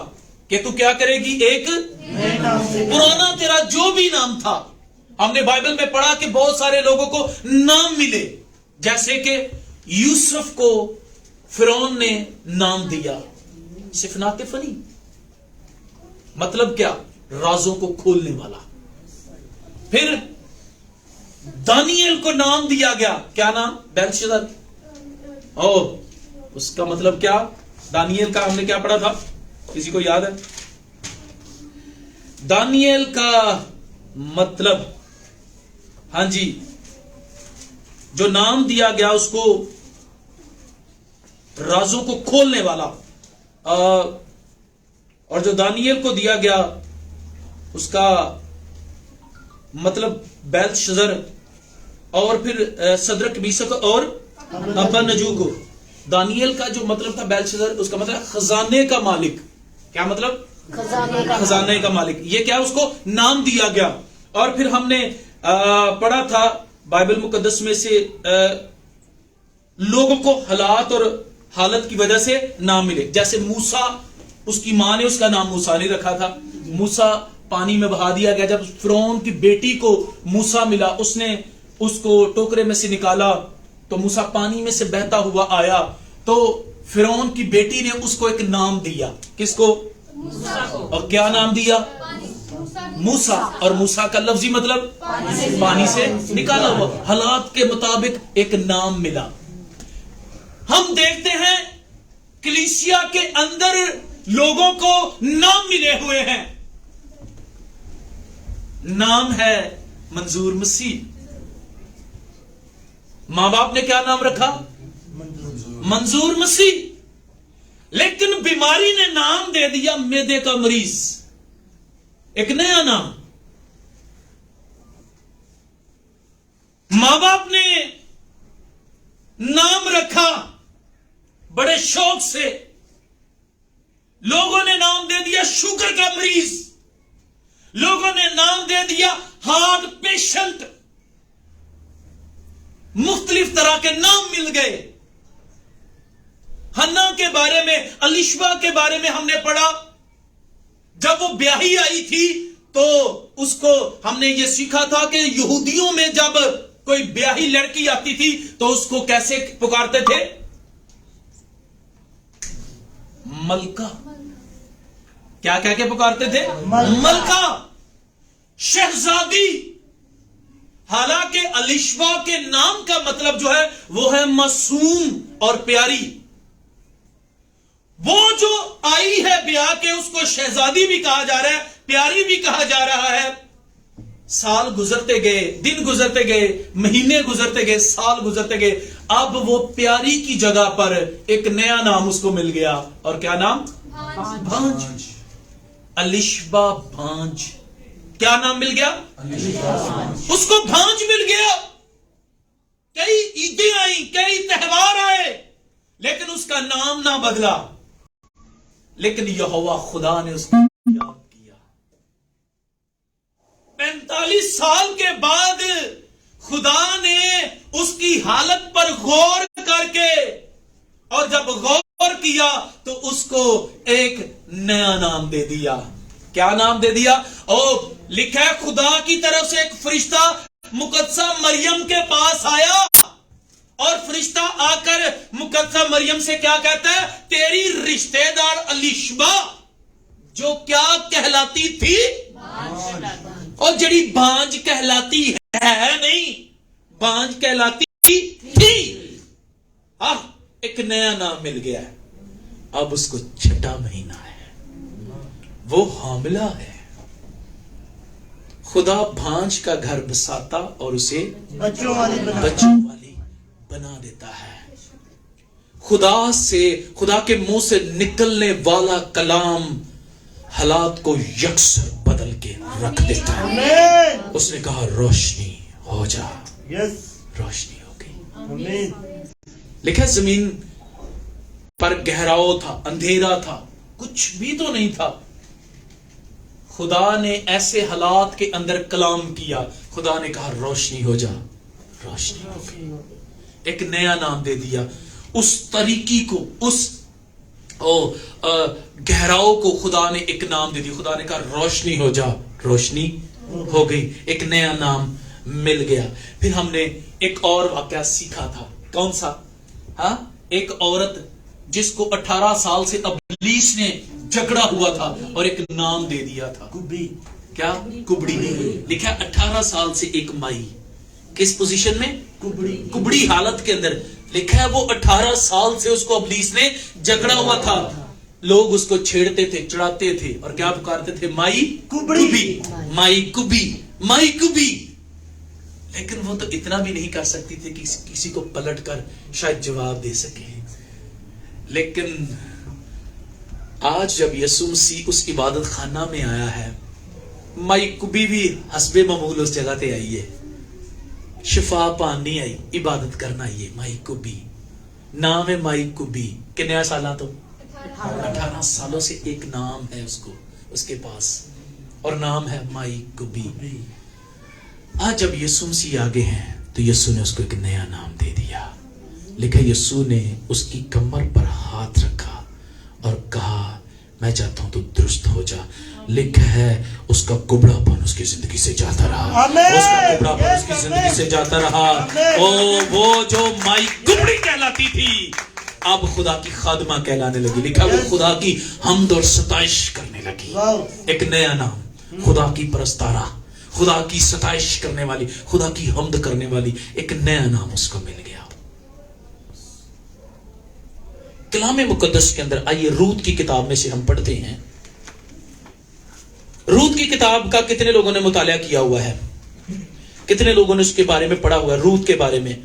कि तू क्या करेगी? एक नए नाम से। पुराना तेरा जो भी नाम था, हमने बाइबल में पढ़ा कि बहुत सारे लोगों को नाम मिले, जैसे कि यूसुफ को फिरौन ने नाम दिया सिफनाते फनी, मतलब क्या? राजों को खोलने वाला। फिर दानियल को नाम दिया गया, क्या नाम? बेलशस्सर। उसका मतलब क्या? दानियल का हमने क्या पढ़ा था? किसी को याद है? दानियल का मतलब, हाँ जी, जो नाम दिया गया उसको राजों को खोलने वाला, और जो दानियल को दिया गया उसका मतलब बेलशस्सर, और फिर सदरक मीशक और अबदनगो। दानियल का जो मतलब था बेलशस्सर, उसका मतलब खजाने का मालिक। क्या मतलब? खजाने का मालिक। ये क्या? उसको नाम दिया गया। और फिर हमने पढ़ा था बाइबल मुकद्दस में से लोगों को हालात और हालत की वजह से नाम मिले। जैसे मूसा, उसकी मां ने उसका नाम मूसा नहीं रखा था, मूसा पानी में बहा दिया गया। जब फिरौन की बेटी को मूसा मिला, उसने उसको टोकरे में से निकाला तो मूसा पानी में से बहता हुआ आया, तो फिरौन की बेटी ने उसको एक नाम दिया। किसको? मूसा को। और क्या नाम दिया? मूसा। और मूसा का लफ्जी मतलब पानी से निकाला हुआ। हालात के मुताबिक एक नाम मिला। हम देखते हैं कलीसिया के अंदर लोगों को नाम मिले हुए हैं। नाम है मंजूर मसीह। मां बाप ने क्या नाम रखा? मंजूर मसीह। लेकिन बीमारी ने नाम दे दिया मैदे का मरीज, एक नया नाम। मां बाप ने नाम रखा बड़े शौक से लोगों ने नाम दे दिया शुगर का मरीज, लोगों ने नाम दे दिया हार्ट पेशेंट, मुख्तलिफ तरह के नाम मिल गए। हन्ना के बारे में, अलिशबा के बारे में हमने पढ़ा। जब वो ब्याही आई थी तो उसको हमने ये सीखा था कि यहूदियों में जब कोई ब्याही लड़की आती थी तो उसको कैसे पुकारते थे? मलका। क्या कह के पुकारते थे? मलका, शहजादी। हालांकि अलिशबा के नाम का मतलब जो है वो है मासूम और प्यारी। वो जो आई है ब्याह के, उसको शहजादी भी कहा जा रहा है, प्यारी भी कहा जा रहा है। साल गुजरते गए, दिन गुजरते गए, महीने गुजरते गए, साल गुजरते गए। अब वो प्यारी की जगह पर एक नया नाम उसको मिल गया। और क्या नाम? भांज। अलिशबा भांज। क्या नाम मिल गया? उसको भांज मिल गया। कई ईदें आई, कई त्योहार आए, लेकिन उसका नाम ना बदला। लेकिन यहोवा खुदा ने उसको याद किया। 45 साल के बाद खुदा ने उसकी हालत पर गौर करके, और जब गौर किया तो उसको एक नया नाम दे दिया। क्या नाम दे दिया? ओ, लिखा है खुदा की तरफ से एक फरिश्ता मुकद्दसा मरियम के पास आया, और फरिश्ता आकर मुकद्दसा मरियम से क्या कहता है? तेरी रिश्तेदार अलिशबा जो क्या कहलाती थी? और जड़ी भांज कहलाती है नहीं, भांज कहलाती थी। एक नया नाम मिल गया है। अब उसको 6वां महीना है, वो हामिला है। खुदा भांज का घर बसाता और उसे बच्चों वाली बना देता है। खुदा के मुंह से निकलने वाला कलाम हालात को यकसर बदल के रख देता है। उसने कहा रोशनी हो जा। रोशनी हो गई। लिखा जमीन पर गहराव था, अंधेरा था, कुछ भी तो नहीं था। खुदा ने ऐसे हालात के अंदर कलाम किया। खुदा ने कहा रोशनी हो जा। रोशनी हो गई। एक नया नाम दे दिया। उस तरीकी को, उस गहराव को खुदा ने एक नाम दे दिया। खुदा ने कहा रोशनी हो जा। रोशनी हो गई। एक नया नाम मिल गया। फिर हमने एक और वाकया सीखा था। कौन सा? एक औरत जिसको 18 साल से इब्लीस ने जकड़ा हुआ था और एक नाम दे दिया था। कुबड़ी। क्या? कुबड़ी। लिखा 18 साल से एक माई किस पोजीशन में? कुबड़ी हालत के अंदर। लिखा है वो 18 साल से उसको इब्लीस ने जकड़ा हुआ था। लोग उसको छेड़ते थे, चढ़ाते थे और क्या पुकारते थे? माई कुबड़ी, माई कुबी, माई कुबी। लेकिन वो तो इतना भी नहीं कर सकती थी कि किसी को पलट कर शायद जवाब दे सके। लेकिन आज जब यीशु मसीह उस इबादत खाना में आया है, माई कुबी भी हस्बे मामूल उस जगह पे आई है। शिफा पानी आई, इबादत करना आई। माई कुबी नाम है। माई कुबी कितने साल? तो 18 सालों से एक नाम है उसको, उसके पास, और नाम है माई कुबी। आज जब यीशु मसीह आगे हैं तो यीशु ने उसको एक नया नाम दे दिया। लिखा यीशु ने उसकी कमर पर हाथ रखा और कहा मैं चाहता हूं तू दुरुस्त हो जा। लिखा है उसका कुबड़ापन उसकी जिंदगी से जाता रहा। उसका कुबड़ापन उसकी जिंदगी से जाता रहा। वो जो माई कुबड़ी कहलाती थी अब खुदा की खादमा कहलाने लगी। लिखा वो खुदा की हमद और सताइश करने लगी। एक नया नाम, खुदा की परस्तारा, खुदा की सताइश करने वाली, खुदा की हमद करने वाली, एक नया नाम उसको मिल गया। कलाम मुकद्दस के अंदर आइए रूत की किताब में से हम पढ़ते हैं। रूत की किताब का कितने लोगों ने मुताला किया हुआ है? कितने लोगों ने उसके बारे में पढ़ा हुआ है? रूत के बारे में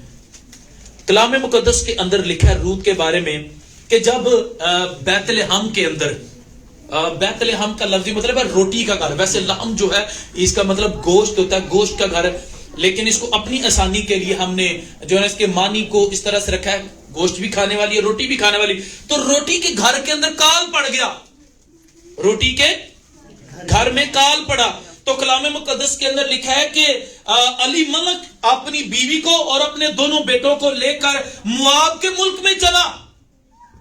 कलाम मुकद्दस के अंदर लिखा है रूत के बारे में कि जब बैतलहम के अंदर, बैतलहम का लफ्जी मतलब है रोटी का घर। वैसे लहम जो है इसका मतलब गोश्त होता है, गोश्त का घर, लेकिन इसको अपनी आसानी के लिए हमने जो है इसके मानी को इस तरह से रखा है, गोश्त भी खाने वाली है, रोटी भी खाने वाली। तो रोटी के घर के अंदर काल पड़ गया। रोटी के घर में काल पड़ा। तो कलाम मुकद्दस के अंदर लिखा है कि अली मलक अपनी बीवी को और अपने दोनों बेटों को लेकर मुआब के मुल्क में चला,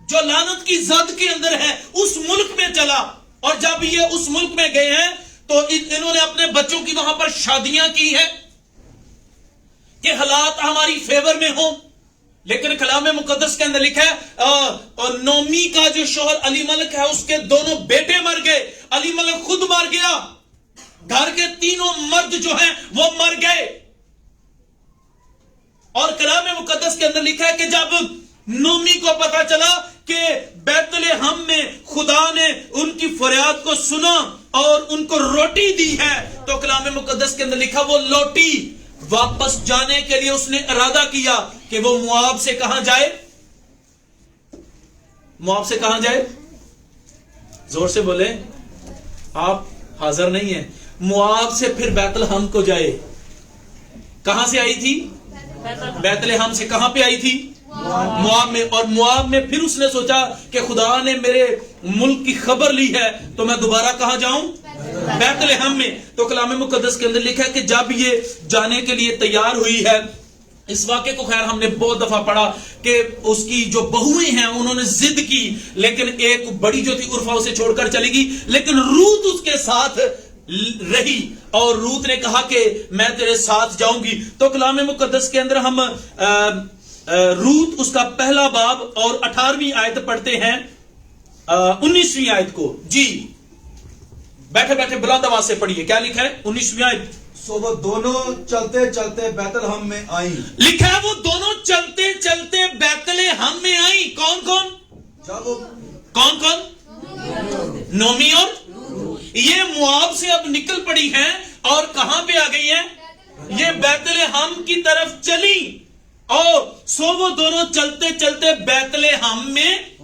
जो लानत की जद के अंदर है, उस मुल्क में चला। और जब ये उस मुल्क में गए हैं तो इन्होंने अपने बच्चों की वहां पर शादियां की है कि हालात हमारी फेवर में हो। लेकिन कलाम मुकद्दस के अंदर लिखा है और नोमी का जो शोहर अली मलक है, उसके दोनों बेटे मर गए, अली मलक खुद मर गया, घर के तीनों मर्द जो हैं वो मर गए। और कलाम मुकद्दस के अंदर लिखा है कि जब नोमी को पता चला कि बैतलहम में खुदा ने उनकी फरियाद को सुना और उनको रोटी दी है, तो कलाम मुकद्दस के अंदर लिखा वो लौटी। वापस जाने के लिए उसने इरादा किया कि वो मुआब से कहां जाए, मुआब से कहां जाए, जोर से बोले, आप हाजिर नहीं है। मुआब से फिर बैतलहम को जाए। कहां से आई थी? बैतलहम से। कहां पे आई थी? मुआब में। और मुआब में फिर उसने सोचा कि खुदा ने मेरे मुल्क की खबर ली है, तो मैं दोबारा कहां जाऊं? बैतलहम में। तो कलाम मुकद्दस के अंदर लिखा है कि जब ये जाने के लिए तैयार हुई है, इस वाक्य को खैर हमने बहुत दफा पढ़ा कि उसकी जो बहुएं हैं उन्होंने जिद की, लेकिन एक बड़ी जो थी उर्फा उसे छोड़कर चली गई, लेकिन रूत उसके साथ रही और रूत ने कहा कि मैं तेरे साथ जाऊंगी। तो कलाम मुकद्दस के अंदर हम रूत उसका पहला बाब और 18वीं आयत पढ़ते हैं, 19वीं आयत को। जी बैठे बैठे बुलंद आवाज से पढ़िए, क्या लिखा है 19वीं आयत। सो वो दोनों चलते चलते बैतलहम में आई। लिखा है वो दोनों चलते चलते बैतलहम में आई। कौन कौन? जब वो कौन कौन? नोमी और ये मुआब से अब निकल पड़ी हैं और कहां पे आ गई हैं? ये बैतलहम की तरफ चली। और सो वो दोनों चलते चलते बैतलहम में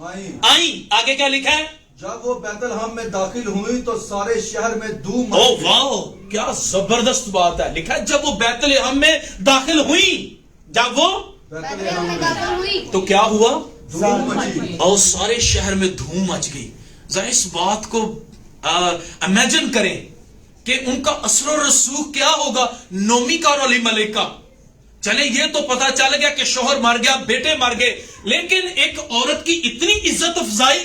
आई। आगे क्या लिखा है? जब वो बैतलहम में दाखिल हुई तो सारे शहर में धूम। ओ वाह, क्या जबरदस्त बात है। लिखा है जब वो बैतलहम में दाखिल हुई, जब वो बैतलहम में दाखिल हुई तो क्या हुआ? धूम मची और सारे शहर में धूम मच गई। जरा इस बात को इमेजिन करें कि उनका असर और रसूख क्या होगा, नोमी का और अली मलिक का। चले ये तो पता चल गया कि शोहर मर गया, बेटे मर गए, लेकिन एक औरत की इतनी इज्जत अफजाई,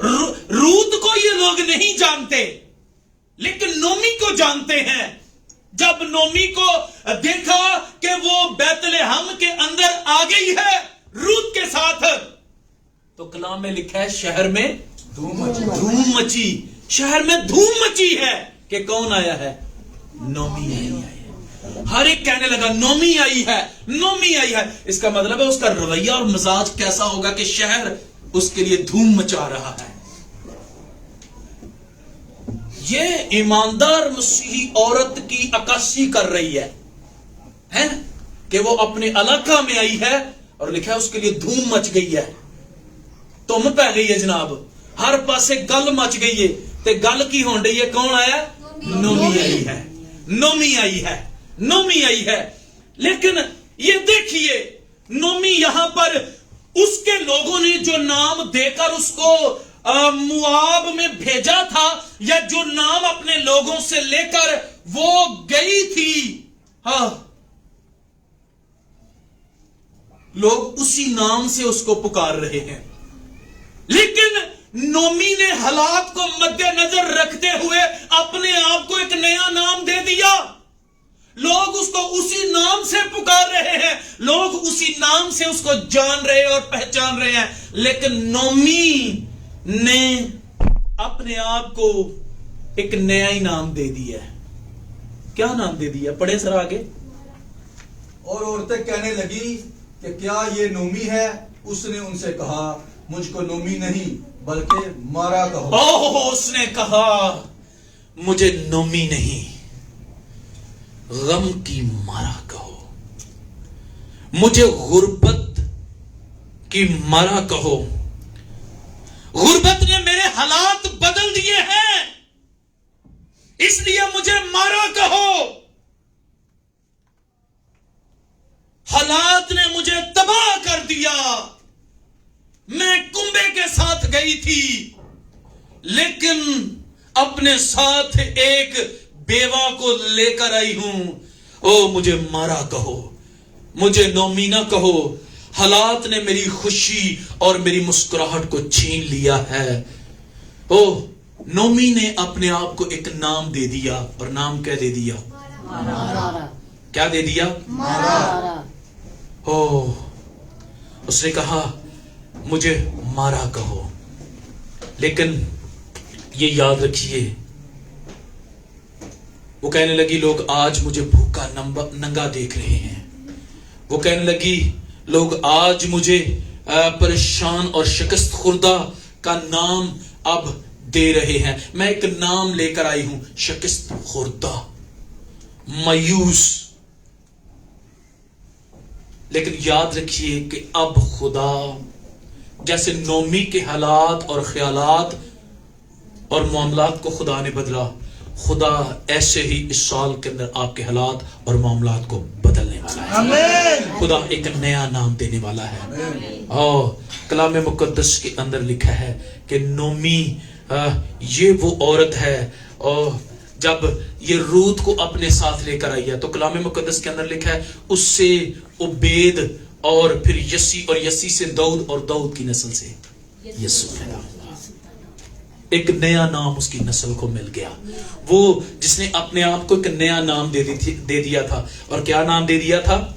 रूत को ये लोग नहीं जानते लेकिन नोमी को जानते हैं। जब नोमी को देखा कि वो बैतलहम के अंदर आ गई है रूत के साथ, तो कलाम में लिखा है शहर में धूम मची। शहर में धूम मची है कि कौन आया है? नोमी आई है। हर एक कहने लगा नोमी आई है, नोमी आई है। इसका मतलब है उसका रवैया और मिजाज कैसा होगा कि शहर उसके लिए धूम मचा रहा है। ये ईमानदार मसीही औरत की अक्कासी कर रही है कि वो अपने इलाका में आई है और लिखा है उसके लिए धूम मच गई है, तुम पै गई है जनाब, हर पासे गल मच गई है। ते गल की होने रही है? कौन आया? नोमी आई है, नोमी आई है, नोमी आई है। लेकिन ये देखिए, नोमी यहां पर उसके लोगों ने जो नाम देकर उसको मुआब में भेजा था, या जो नाम अपने लोगों से लेकर वो गई थी, हाँ, लोग उसी नाम से उसको पुकार रहे हैं। लेकिन नोमी ने हालात को मद्देनजर रखते हुए अपने आप को एक नया नाम दे दिया। लोग उसको उसी नाम से पुकार रहे हैं, लोग उसी नाम से उसको जान रहे और पहचान रहे हैं। लेकिन नोमी ने अपने आप को एक नया ही नाम दे दिया है। क्या नाम दे दिया? पढ़े सर आगे। और औरतें कहने लगी कि क्या ये नोमी है? उसने उनसे कहा, मुझको नोमी नहीं बल्कि मारा कहो। ओह, उसने कहा मुझे नोमी नहीं, गम की मारा कहो, मुझे गुर्बत की मारा कहो। गुर्बत ने मेरे हालात बदल दिए हैं, इसलिए मुझे मारा कहो। हालात ने मुझे तबाह कर दिया। मैं कुंबे के साथ गई थी, लेकिन अपने साथ एक बेवा को लेकर आई हूं। ओ मुझे मारा कहो, मुझे नोमी ना कहो, हालात ने मेरी खुशी और मेरी मुस्कुराहट को छीन लिया है। ओ नोमी ने अपने आप को एक नाम दे दिया, और नाम क्या दे दिया? मारा। क्या दे दिया? मारा। ओ उसने कहा मुझे मारा कहो, लेकिन ये याद रखिए, वो कहने लगी लोग आज मुझे भूखा नंगा देख रहे हैं। वो कहने लगी लोग आज मुझे परेशान और शिकस्त खुर्दा का नाम अब दे रहे हैं। मैं एक नाम लेकर आई हूं, शिकस्त खुर्दा, मायूस। लेकिन याद रखिए कि अब खुदा जैसे नोमी के हालात और ख्यालात और मामलात को खुदा ने बदला, खुदा ऐसे ही इस साल के अंदर आपके हालात और मामलात को बदलने वाला है। आमीन। खुदा एक नया नाम देने वाला है। और कलाम मुकद्दस के अंदर लिखा है कि नोमी ये वो औरत है, और जब ये रूत को अपने साथ लेकर आई है तो कलाम मुकद्दस के अंदर लिखा है उससे उबेद और फिर यसी, और यसी से दाऊद, और दाऊद की नस्ल से यीशु पैदा हुआ। एक नया नाम उसकी नस्ल को मिल गया। वो जिसने अपने आप को एक नया नाम दे दिया था, और क्या नाम दे दिया था?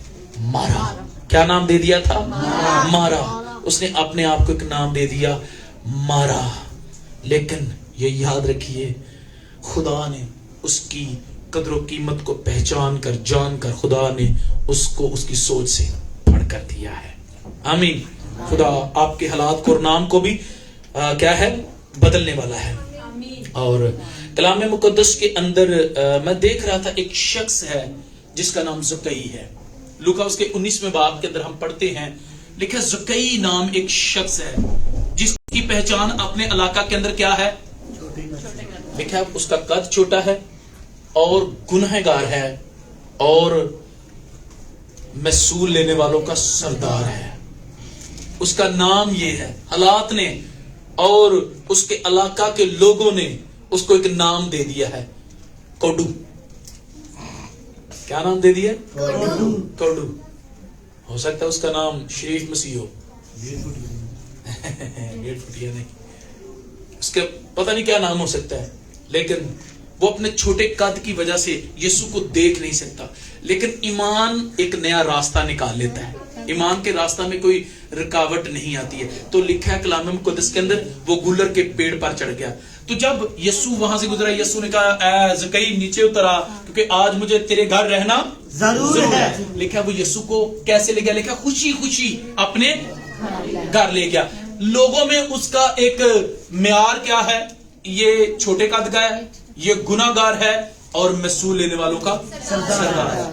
मारा। क्या नाम दे दिया था? मारा। उसने अपने आप को एक नाम दे दिया, मारा। लेकिन ये याद रखिए, खुदा ने उसकी कदर कीमत को पहचान कर, जान कर, खुदा ने उसको उसकी सोच से फड़ कर दिया है। आमीन। खुदा आपके हालात को और नाम को भी क्या है? बदलने वाला है। और कलाम मुकद्दस के अंदर मैं देख रहा था एक शख्स है जिसका नाम ज़कई है। लूका उसके 19वें बाब के अंदर हम पढ़ते हैं, लिखा ज़कई नाम एक शख्स है जिसकी पहचान अपने इलाका के अंदर क्या है? लिखा है उसका कद छोटा है और गुनहगार है और महसूल लेने वालों का सरदार है। उसका नाम ये है। हालात ने और उसके इलाका के लोगों ने उसको एक नाम दे दिया है, कोडू। क्या नाम दे दिया? कोडू। हो सकता है उसका नाम शरीफ मसीह हो। 1.5 फुटिया नहीं, उसका पता नहीं क्या नाम हो सकता है, लेकिन वो अपने छोटे कद की वजह से यीशु को देख नहीं सकता। लेकिन ईमान एक नया रास्ता निकाल लेता है। ईमान के रास्ता में कोई रुकावट नहीं आती है। तो लिखा है कलाम मुकद्दस के अंदर, वो गुलर के पेड़ पर चढ़ गया। तो जब यीशु वहां से गुजरा, यीशु ने कहा ज़कई नीचे उतरा, क्योंकि आज मुझे तेरे घर रहना जरूर है। लिखा वो यीशु को कैसे ले गया? लिखा खुशी खुशी अपने घर ले गया। लोगों में उसका एक म्यार क्या है? ये छोटे कद का है, ये गुनाहगार है और महसूल लेने वालों का सरदार है।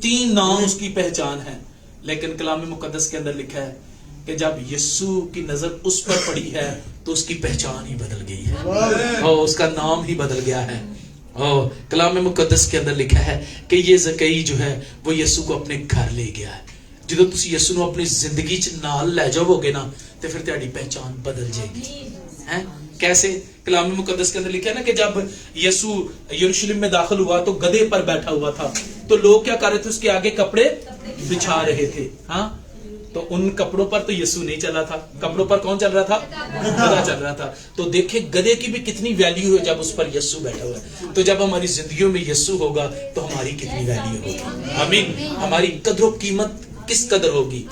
3 नाम उसकी पहचान है। लेकिन कलाम मुकद्दस के अंदर लिखा है कि जब यीशु की नजर उस पर पड़ी है तो उसकी पहचान ही बदल गई है और उसका नाम ही बदल गया है। और कलाम मुकद्दस के अंदर लिखा है कि ये ज़कई जो है वो यीशु को अपने घर ले गया है। जो तुसी यीशु को अपनी जिंदगी च नाल ले जाओगे ना, तो फिर तुम्हारी पहचान बदल जाएगी। हैं कैसे? कलाम मुकद्दस के अंदर लिखा है ना कि जब यीशु यरूशलेम में दाखिल हुआ तो गधे पर बैठा हुआ था, तो लोग क्या कर रहे थे? उसके आगे कपड़े बिछा रहे थे। हाँ, तो उन कपड़ों पर तो यीशु नहीं चला था। कपड़ों पर कौन चल रहा था? गधा चल रहा था। तो देखे गधे की भी कितनी वैल्यू है जब उस पर यीशु बैठा हुआ है। तो जब हमारी जिंदगियों में यीशु होगा तो हमारी कितनी वैल्यू होगी। आमीन। हमारी कदर कीमत किस कदर होगी।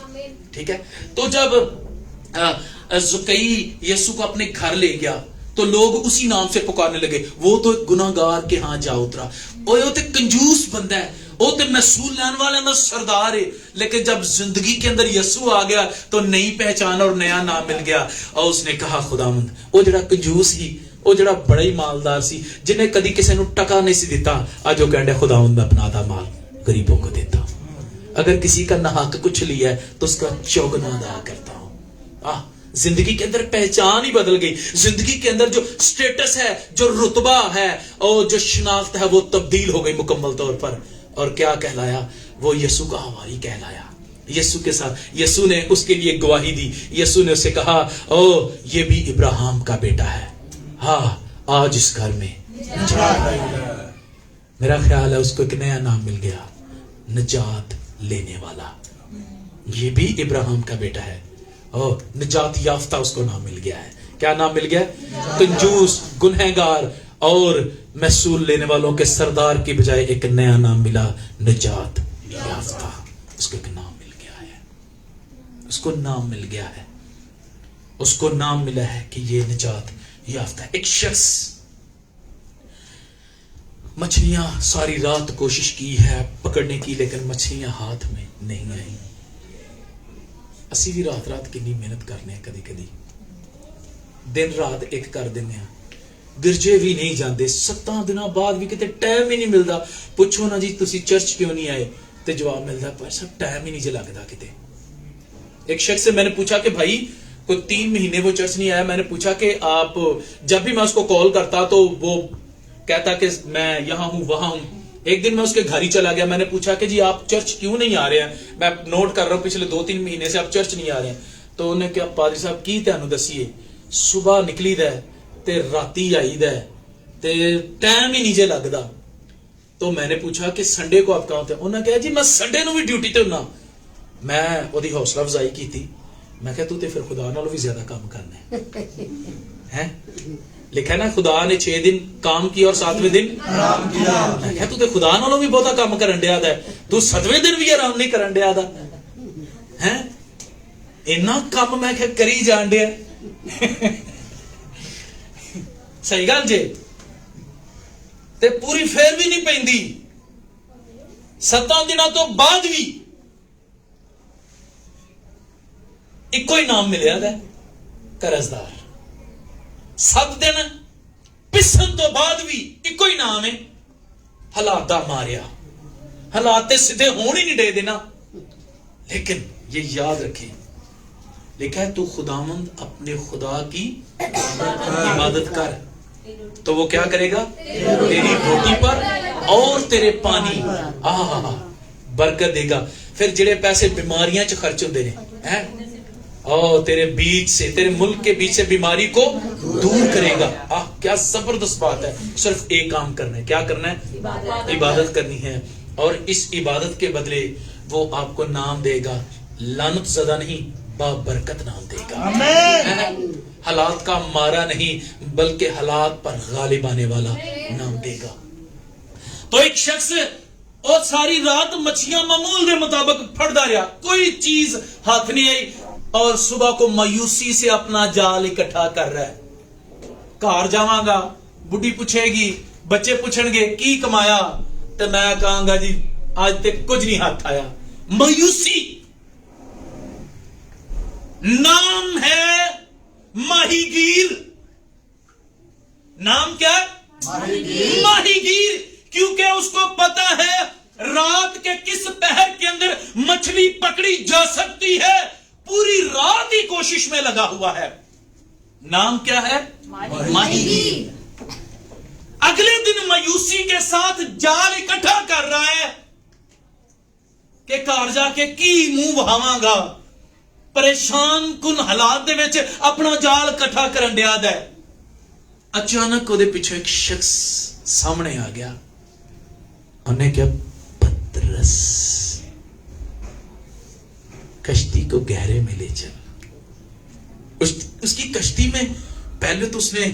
ठीक है। तो जब ज़कई यीशु को अपने घर ले गया तो लोग उसी नाम से पुकारने लगे, वो तो एक गुनाहगार के हाथ जा उतरा, वो तो कंजूस बंदा है, वो तो महसूल लेने वाले का सरदार है। लेकिन जब जिंदगी के अंदर यीशु आ गया तो नई पहचान और नया नाम मिल गया। और उसने कहा खुदावंद, वो जड़ा कंजूस ही, वो जड़ा बड़ा ही मालदार सी, जिन्हें कदी किसी को टका नहीं सी दिता, आज वो कहता खुदावंद मैं अपना माल गरीबों को देता हूं। अगर किसी का ना हक कुछ लिया है तो उसका चौगुना अदा करता हूं। जिंदगी के अंदर पहचान ही बदल गई। जिंदगी के अंदर जो स्टेटस है, जो रुतबा है और जो शिनाख्त है, वो तब्दील हो गई मुकम्मल तौर पर। और क्या कहलाया? वो यीशु का हवारी कहलाया। यीशु के साथ यीशु ने उसके लिए गवाही दी। यीशु ने उसे कहा, ओ ये भी इब्राहिम का बेटा है। हाँ, आज इस घर में मेरा ख्याल है उसको एक नया नाम मिल गया, निजात लेने वाला। ये भी इब्राहिम का बेटा है और निजात याफ्ता उसको नाम मिल गया है। क्या नाम मिल गया? कंजूस, गुनहगार और महसूल लेने वालों के सरदार की बजाय एक नया नाम मिला, निजात याफ्ता। उसको एक नाम मिल गया है, उसको नाम मिल गया है, उसको नाम मिला है कि ये निजात याफ्ता। एक शख्स मछलियां सारी रात कोशिश की है पकड़ने की, लेकिन मछलियां हाथ में नहीं आई। असी भी रात रात कितनी मेहनत करने, कदी कदी दिन रात एक कर देने, गिरजे भी नहीं जाते, 7 दिनों बाद भी कितने टाइम ही नहीं मिलता। पूछो ना जी तुसी चर्च क्यों नहीं आए, तो जवाब मिलता पर सब टाइम ही नहीं जे लगता किते। एक शख्स से मैंने पूछा कि भाई कोई 3 महीने वो चर्च नहीं आया। मैंने पूछा कि आप, जब भी मैं उसको कॉल करता तो वो कहता कि मैं यहां हूं वहां हूं। एक दिन मैं उसके घर ही चला गया। मैंने पूछा कि जी आप चर्च क्यों नहीं आ रहे हैं, मैं नोट कर रहा हूं पिछले 2-3 महीने से आप चर्च नहीं आ रहे हैं। तो उन्हें क्या, पादरी साहब की तुहानू दसीए, सुबह निकली दा ते राती आई दा ते टाइम ही नहीं जे लगदा। तो मैंने पूछा कि संडे को आप कहां होते? उन्होंने कहा जी मैं संडे को भी ड्यूटी ते हुन्ना। मैं ओदी हौसला अफजाई की थी। मैं कहा तू ते फिर खुदा नालों भी ज्यादा काम करना है। लिखा है ना खुदा ने 6 दिन काम किया और 7वें दिन आराम किया। मैं कहा तू ते खुदा नालों भी बहुता काम करन दिया दा, तू 7वें दिन भी आराम नहीं करन दिया दा है। इन्ना काम मैं कहा करी जान दिया। सही गल जे, ते पूरी फेर भी नहीं पैंदी। 7 दिनों तो बाद भी इको ही नाम मिलिया है, कर्जदार। 7 दिन पिसन तो बाद भी इको ही नाम है, हालात मारिया। हालात सीधे होने नहीं दे देना। लेकिन ये याद रखें, लिखा है तू खुदावंद अपने खुदा की इबादत कर तो वो क्या करेगा? तेरी रोटी पर और तेरे पानी बरकत देगा। फिर जेड़े पैसे बीमारियां च खर्च होंदे ने हैं, और तेरे बीच से, तेरे मुल्क के बीच से बीमारी को दूर करेगा। क्या जबरदस्त बात है। सिर्फ एक काम करना है। क्या करना है? इबादत करनी है। और इस इबादत के बदले वो आपको नाम देगा, लानत ज़दा नहीं बाबरकत नाम देगा। हालात का मारा नहीं बल्कि हालात पर गालिब आने वाला नाम देगा। तो एक शख्स और सारी रात मछलियां मामूल के मुताबिक फड़दा रहा, कोई चीज हाथ नहीं आई, और सुबह को मायूसी से अपना जाल इकट्ठा कर रहा है। घर जावांगा, बुढ़ी पूछेगी, बच्चे पूछणगे की कमाया, तो मैं कहूंगा जी आज तक कुछ नहीं हाथ आया। मायूसी। नाम है माहीगीर। नाम क्या? माहीगीर। क्योंकि उसको पता है रात के किस पहर के अंदर मछली पकड़ी जा सकती है, पूरी रात ही कोशिश में लगा हुआ है। नाम क्या है? माहीगीर। अगले दिन मायूसी के साथ जाल इकट्ठा कर रहा है कि घर जाके की मुंह बहावांगा। परेशान कुन हालात दे विच अपना जाल इकट्ठा करन दिया है। अचानक ਉਹਦੇ ਪਿੱਛੇ एक शख्स सामने आ गया। उन्हें क्या? पतरस, कश्ती को गहरे में ले चल। उसकी कश्ती में पहले तो उसने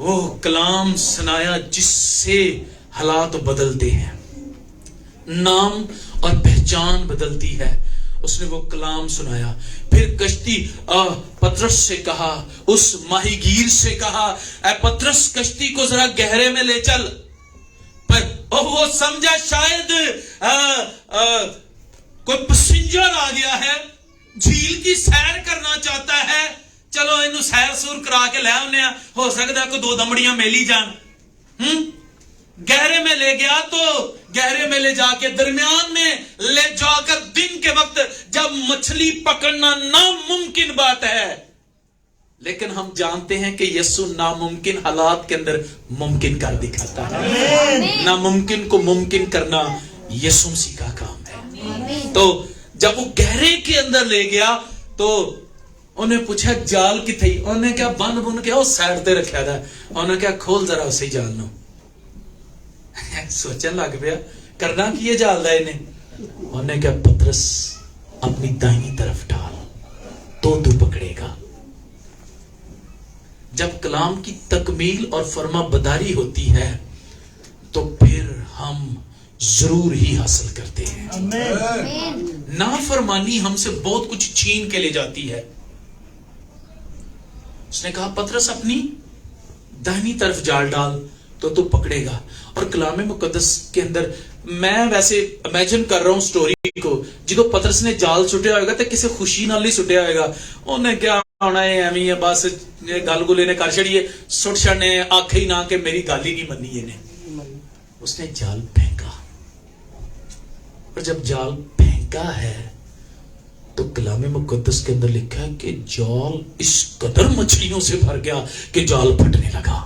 वो कलाम सुनाया जिससे हालात बदलते हैं, नाम और पहचान बदलती है। उसने वो कलाम सुनाया। फिर कश्ती पतरस से कहा, उस माहीगीर से कहा, ऐ पतरस कश्ती को जरा गहरे में ले चल। पर वो समझा शायद कोई पैसेंजर आ गया है, झील की सैर करना चाहता है, चलो इन्हू सैर सूर करा के ले आने, हो सकता है कोई 2 दमड़ियां मिल ही जान। गहरे में ले गया तो गहरे में ले जाके दरमियान में ले जाकर दिन के वक्त जब मछली पकड़ना नामुमकिन बात है, लेकिन हम जानते हैं कि यीशु नामुमकिन हालात के अंदर मुमकिन कर दिखाता है। नामुमकिन को मुमकिन करना यीशु मसीह का काम है। तो जब वो गहरे के अंदर ले गया तो उन्हें पूछा जाल किथे, उन्हें क्या बन बुन के साइड ते रखा था, उन्हें क्या खोल जरा उसे जाल नो। सोचन लग पिया करना की है जाल दा इन्हें। उन्हें क्या पतरस अपनी दाहिनी तरफ डाल तो तू पकड़ेगा। जब कलाम की तकमील और फर्माबरदारी होती है तो फिर हम जरूर ही हासिल करते हैं। नाफरमानी हमसे बहुत कुछ छीन के ले जाती है। उसने कहा पतरस अपनी दाहिनी तरफ जाल डाल तो तू पकड़ेगा। और कलाम मुकद्दस के अंदर मैं वैसे इमेजिन कर रहा हूं स्टोरी को, जो पतरस ने जाल सुटिया होगा तो किसी खुशी नाल ही सुटिया होगा। उन्हें क्या होना है एवं है बस गल गुल ने कर छड़िए सुट छड़ने आख ही ना कि मेरी गल ही नहीं मनी इन्हें। उसने जाल फेंका और जब जाल फेंका है तो कलाम मुकद्दस के अंदर लिखा है कि जाल इस कदर मछलियों से भर गया कि जाल फटने लगा।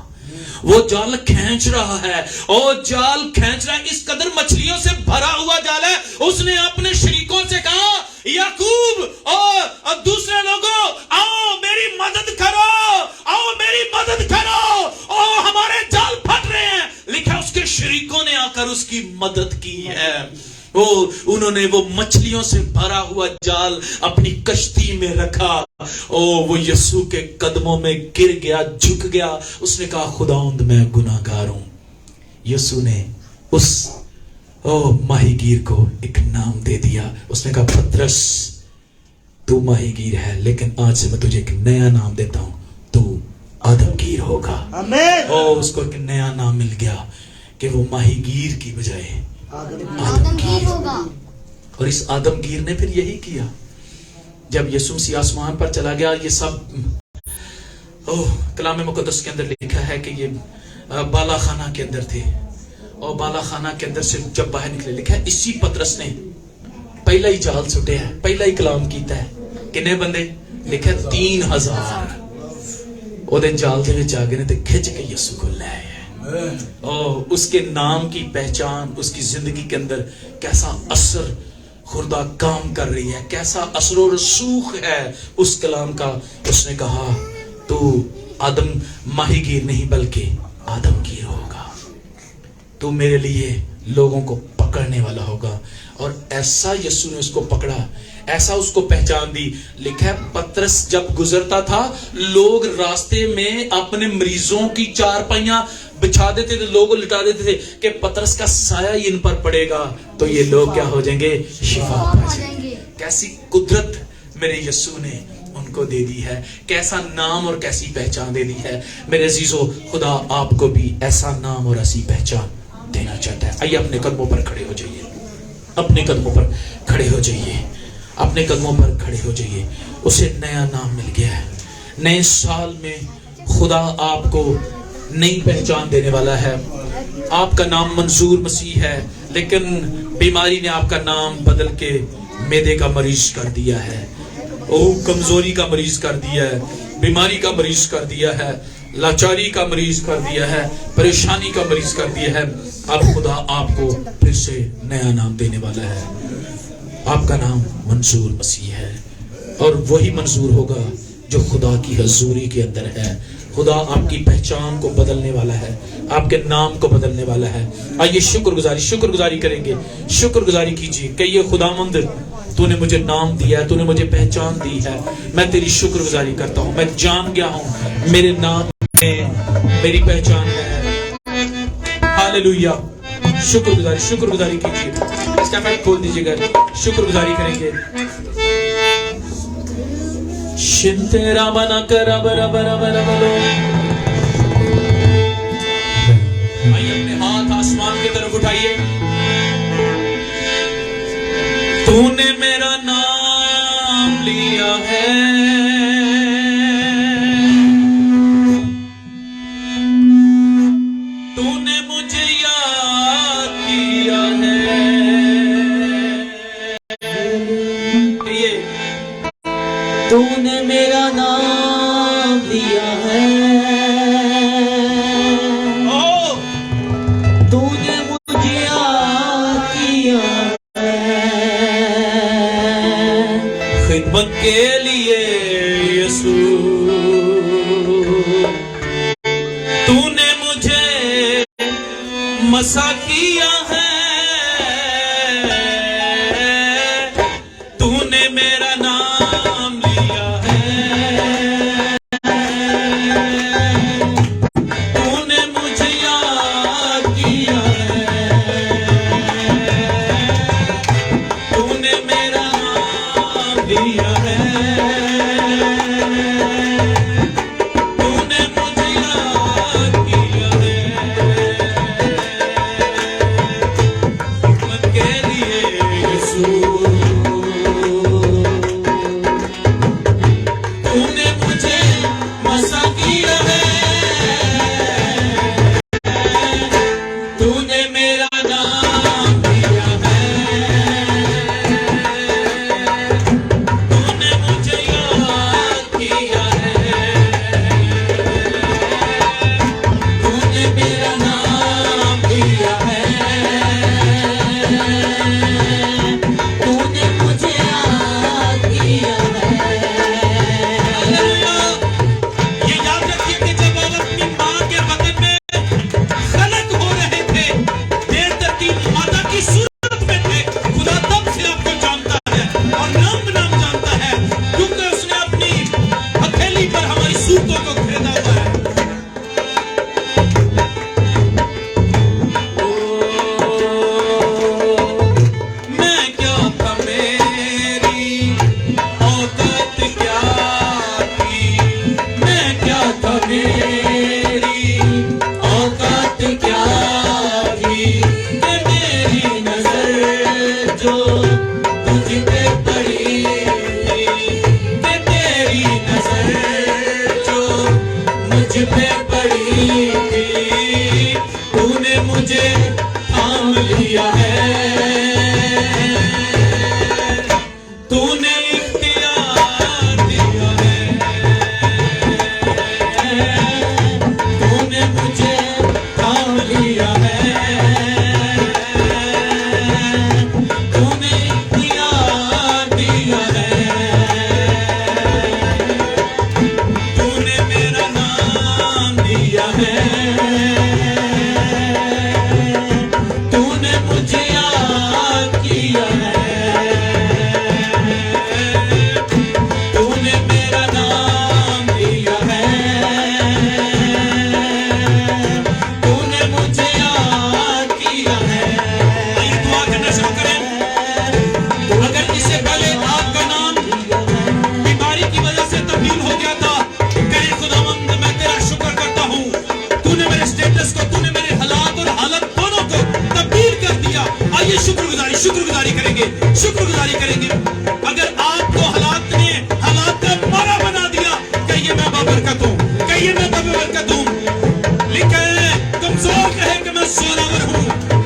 वो जाल खींच रहा है और जाल खींच रहा है, इस कदर मछलियों से भरा हुआ जाल है। उसने अपने शरीकों से कहा याकूब और दूसरे लोगों आओ मेरी मदद करो, आओ मेरी मदद करो, ओ हमारे जाल फट रहे हैं। लिखा उसके शरीकों ने आकर उसकी मदद की है। उन्होंने वो मछलियों से भरा हुआ जाल अपनी कश्ती में रखा। वो यीशु के कदमों में गिर गया, झुक गया। उसने कहा खुदावंद मैं गुनाहगार हूं। यीशु ने उस माहीगीर को एक नाम दे दिया। उसने कहा पतरस तू माहीगीर है, लेकिन आज से मैं तुझे एक नया नाम देता हूं, तू आदमगीर होगा। उसको एक नया नाम मिल गया कि वो माहीगीर की बजाय आदमगीर होगा। और इस आदमगीर ने फिर यही किया। जब यीशु मसीह आसमान पर चला गया, ये सब कलाम मुकद्दस के अंदर लिखा है कि ये बाला खाना के अंदर थे और बाला खाना के अंदर से जब बाहर निकले, लिखा है इसी पतरस ने पहला ही जाल सुटे है, पहला ही कलाम किया है। कितने बंदे? लिखा 3000 ओदे जाल दे विच आ गए ते खिंच के यीशु को ले आए। उसके नाम की पहचान, उसकी जिंदगी के अंदर कैसा असर खुदा काम कर रही है, कैसा असर और रसूख है उस कलाम का। उसने कहा तू आदम माहीगीर नहीं बल्कि आदमगीर होगा, तू मेरे लिए लोगों को पकड़ने वाला होगा। और ऐसा यीशु ने उसको पकड़ा, ऐसा उसको पहचान दी। लिखा है पतरस जब गुजरता था, लोग रास्ते में अपने मरीजों की चारपाइयां बिछा देते थे, लोग लिटा देते थे कि पतरस का साया इन पर पड़ेगा तो ये लोग क्या हो जाएंगे? शिफा पा जाएंगे। कैसी कुदरत मेरे यीशु ने उनको दे दी है, कैसा नाम और कैसी पहचान दे दी है। मेरे अजीजों, खुदा आपको भी ऐसा नाम और ऐसी पहचान देना चाहता है। आइए अपने कदमों पर खड़े हो जाइए, अपने कदमों पर खड़े हो जाइए, अपने कदमों पर खड़े हो जाइए। उसे नया नाम मिल गया है। नए साल में खुदा आपको नई पहचान देने वाला है। आपका नाम मंजूर मसीह है, लेकिन बीमारी ने आपका नाम बदल के मैदे का मरीज कर दिया है, कमजोरी का मरीज कर दिया है, बीमारी का मरीज कर दिया है, लाचारी का मरीज कर दिया है, परेशानी का मरीज कर दिया है। अब खुदा आपको फिर से नया नाम देने वाला है। आपका नाम मंजूर मसीह है और वही मंजूर होगा जो खुदा की हजूरी के अंदर है। खुदा आपकी पहचान को बदलने वाला है, आपके नाम को बदलने वाला है। आइए शुक्रगुजारी करेंगे, शुक्रगुजारी कीजिए कि ये खुदावंद तूने मुझे नाम दिया, तूने मुझे पहचान दी है। मैं तेरी शुक्रगुजारी करता हूँ। मैं जान गया हूँ मेरे नाम में मेरी पहचान है। हालेलुया। शुक्रगुजारी कीजिए। इसका मैं खोल दीजिएगा, शुक्रगुजारी करेंगे। शिंतेरा बना कर आइए अपने हाथ आसमान की तरफ उठाइए। तूने मेरा नाम लिया है, तूने मुझे याद किया है। तूने मेरा नाम लिया है, मसा किया है, तूने मेरा नाम लिया है, तूने मुझे याद किया है, तूने मेरा नाम लिया है, तूने मुझे याद किया है, हिम्मत के लिए यीशु, तूने मुझे मसा किया है, तूने मेरा नाम लिया है, तूने मुझे याद किया है, तूने मेरा नाम लिया है, तूने मुझे याद किया है। ये याद रखिए कि जब आप अपनी माँ के बदन में खलक हो रहे थे, देर तक की माता की सूरत में थे, खुदा तब से आपको जानता है और नाम जानता है, क्योंकि उसने अपनी हथेली पर हमारी सूरतों को खरीदा हुआ है। मैं क्या था, मेरी औकात क्या थी, मैं क्या था, मेरी औकात क्या थी, कि मेरी नजर जो तुझ पे पड़ी थी, कि तेरी नजर जो मुझ पे पड़ी थी, तूने मुझे थाम लिया है, तूने इख्तियार दिया है, तूने मुझे थाम लिया है, तूने इख्तियार दिया है, तूने मेरा नाम दिया है, तूने मुझे याद किया है, तूने मेरा नाम लिया है, तूने मुझे याद किया है। आइए दुआ करना शुरू करें। अगर इससे पहले आपका नाम बीमारी की वजह से तब्दील हो गया था, कहें खुदावंद मैं तेरा शुक्र करता हूँ, तूने मेरे स्टेटस को, तूने मेरे हालात और हालत दोनों को तब्दील कर दिया। आइए शुक्रगुजारी करेंगे, शुक्रगुजारी करेंगे। अगर आपको हालात ने हालात का मारा बना दिया, कहिए मैं बाबरकत हूँ, कहिए मैं बाबरकत हूँ। लिखा है कमजोर कहे कि मैं सोनावर हूँ,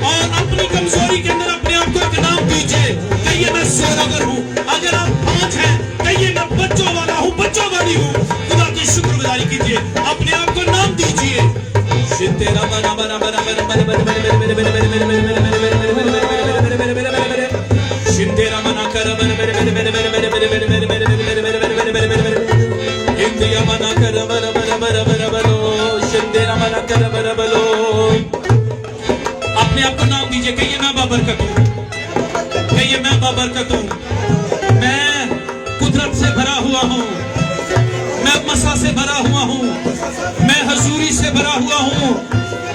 और अपनी कमजोरी के अंदर अपने आप को एक नाम दीजिए, कहिए मैं सोनावर हूँ। अगर आप 5 हैं, कहिए मैं बच्चों वाला हूँ, बच्चों वाली हूँ। खुदा की शुक्रगुजारी कीजिए, अपने आप को नाम दीजिए। तेरा मना बना बना बना बना बना बना बना बना बना बना तेरा मना कर बना बना बना बना बना बना बना बना इंदिया मना कर बना बना बना बना बनो तेरा मना कर बना बनो। अपने आप को नाम दीजिए, कहिए मैं बाबरकत हूँ, कहिए मैं बाबरकत हूँ, मैं कुदरत से भरा हुआ हूँ, मैं मसा से भरा हुआ हूँ, मैं हजूरी से भरा हुआ हूँ,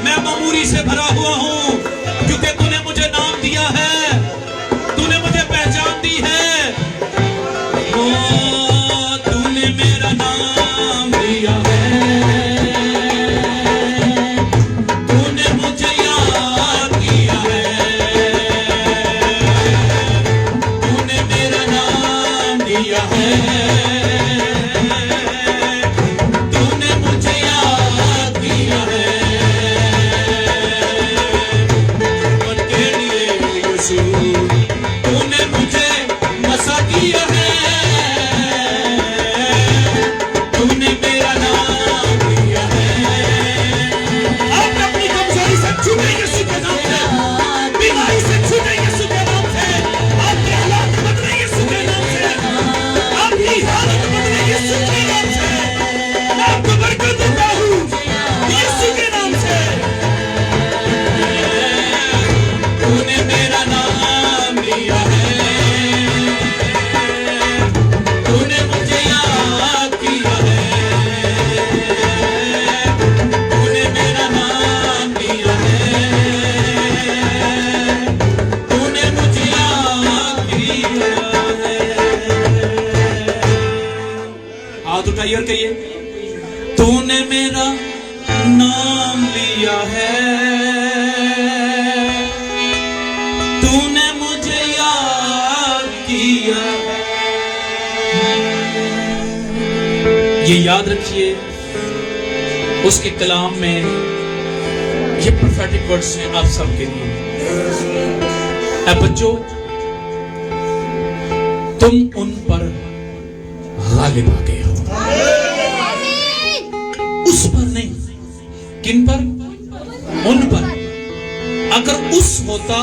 मैं मामूरी से भरा हुआ हूँ, क्योंकि तूने मुझे नाम दिया है, तूने मुझे पहचान दी है। ओ तूने मेरा नाम दिया है, तूने मुझे याद किया है, तूने मेरा नाम दिया है, तूने मुझे याद किया है, तूने मेरा नाम लिया है, तूने मुझे याद किया है। ये याद रखिए, उसके कलाम में ये प्रोफेटिक वर्ड्स हैं आप सबके लिए। ऐ बच्चों, तुम उन पर गालिब आ गए हो। उस पर नहीं, किन पर? उन पर। अगर उस होता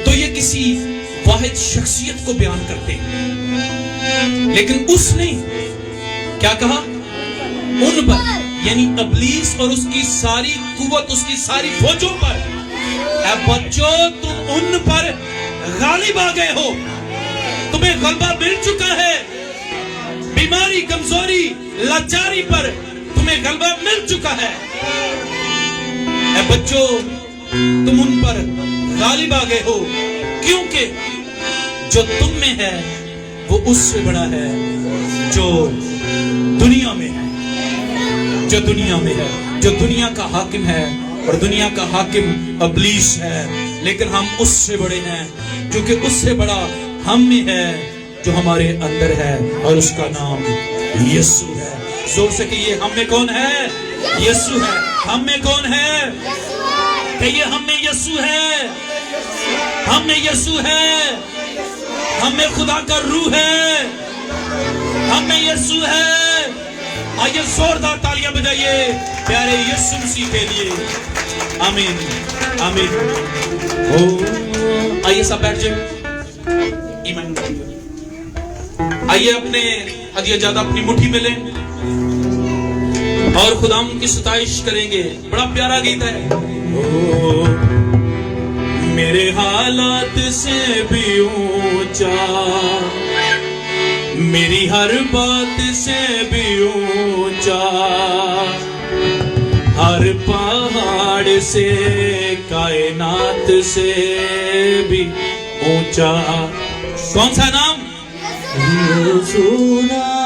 तो ये किसी वाहिद शख्सियत को बयान करते, लेकिन उस नहीं, क्या कहा? उन पर, यानी इब्लीस और उसकी सारी कुव्वत, उसकी सारी फौजों पर। ऐ बच्चों, तुम उन पर गालिब आ गए हो, तुम्हें गलबा मिल चुका है। बीमारी, कमजोरी, लाचारी पर तुम्हें गलबा मिल चुका है। ऐ बच्चों, तुम उन पर गालिब आ गए हो, क्योंकि जो तुम में है वो उससे बड़ा है जो दुनिया में है, जो दुनिया में है, जो दुनिया का हाकिम है। और दुनिया का हाकिम इब्लीस है, लेकिन हम उससे बड़े हैं, क्योंकि उससे बड़ा हम में है जो हमारे अंदर है, और उसका नाम यीशु है। जोर से कहिए, हम में कौन है? यीशु है। हम में कौन है? कहिए, हम में यीशु है। हम में यीशु है। हम में खुदा का रूह है। हम में यीशु है। आइए जोरदार तालियां बजाइए प्यारे यीशु मसीह के लिए। आमीन, आमीन। ओ, आइए सब बैठ जाइए। ईमान, आइए अपने हदिया ज्यादा अपनी मुट्ठी में लें और खुदा की सताइश करेंगे। बड़ा प्यारा गीत है। ओ, मेरे हालात से भी ऊंचा, मेरी हर बात से भी ऊंचा, हर पहाड़ से, कायनात से भी ऊंचा। कौन सा नाम? यीशु नाम,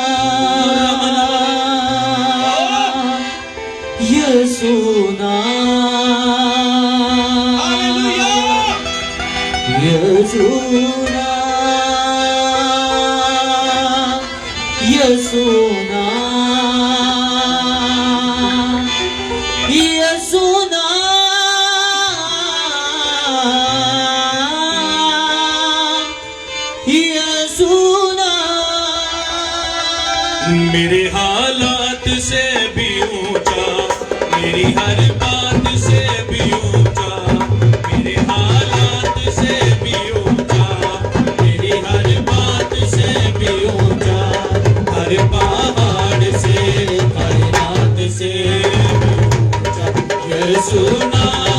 यीशु नाम, यीशु नाम, यीशु नाम, यीशु नाम, यीशु नाम। मेरे हालात से भी ऊंचा, मेरी हर बात से भी ऊंचा, मेरे हालात से भी ऊंचा, मेरी हर बात से भी ऊंचा, हर पहाड़ से, कायनात से भी ऊंचा। यीशु नाम,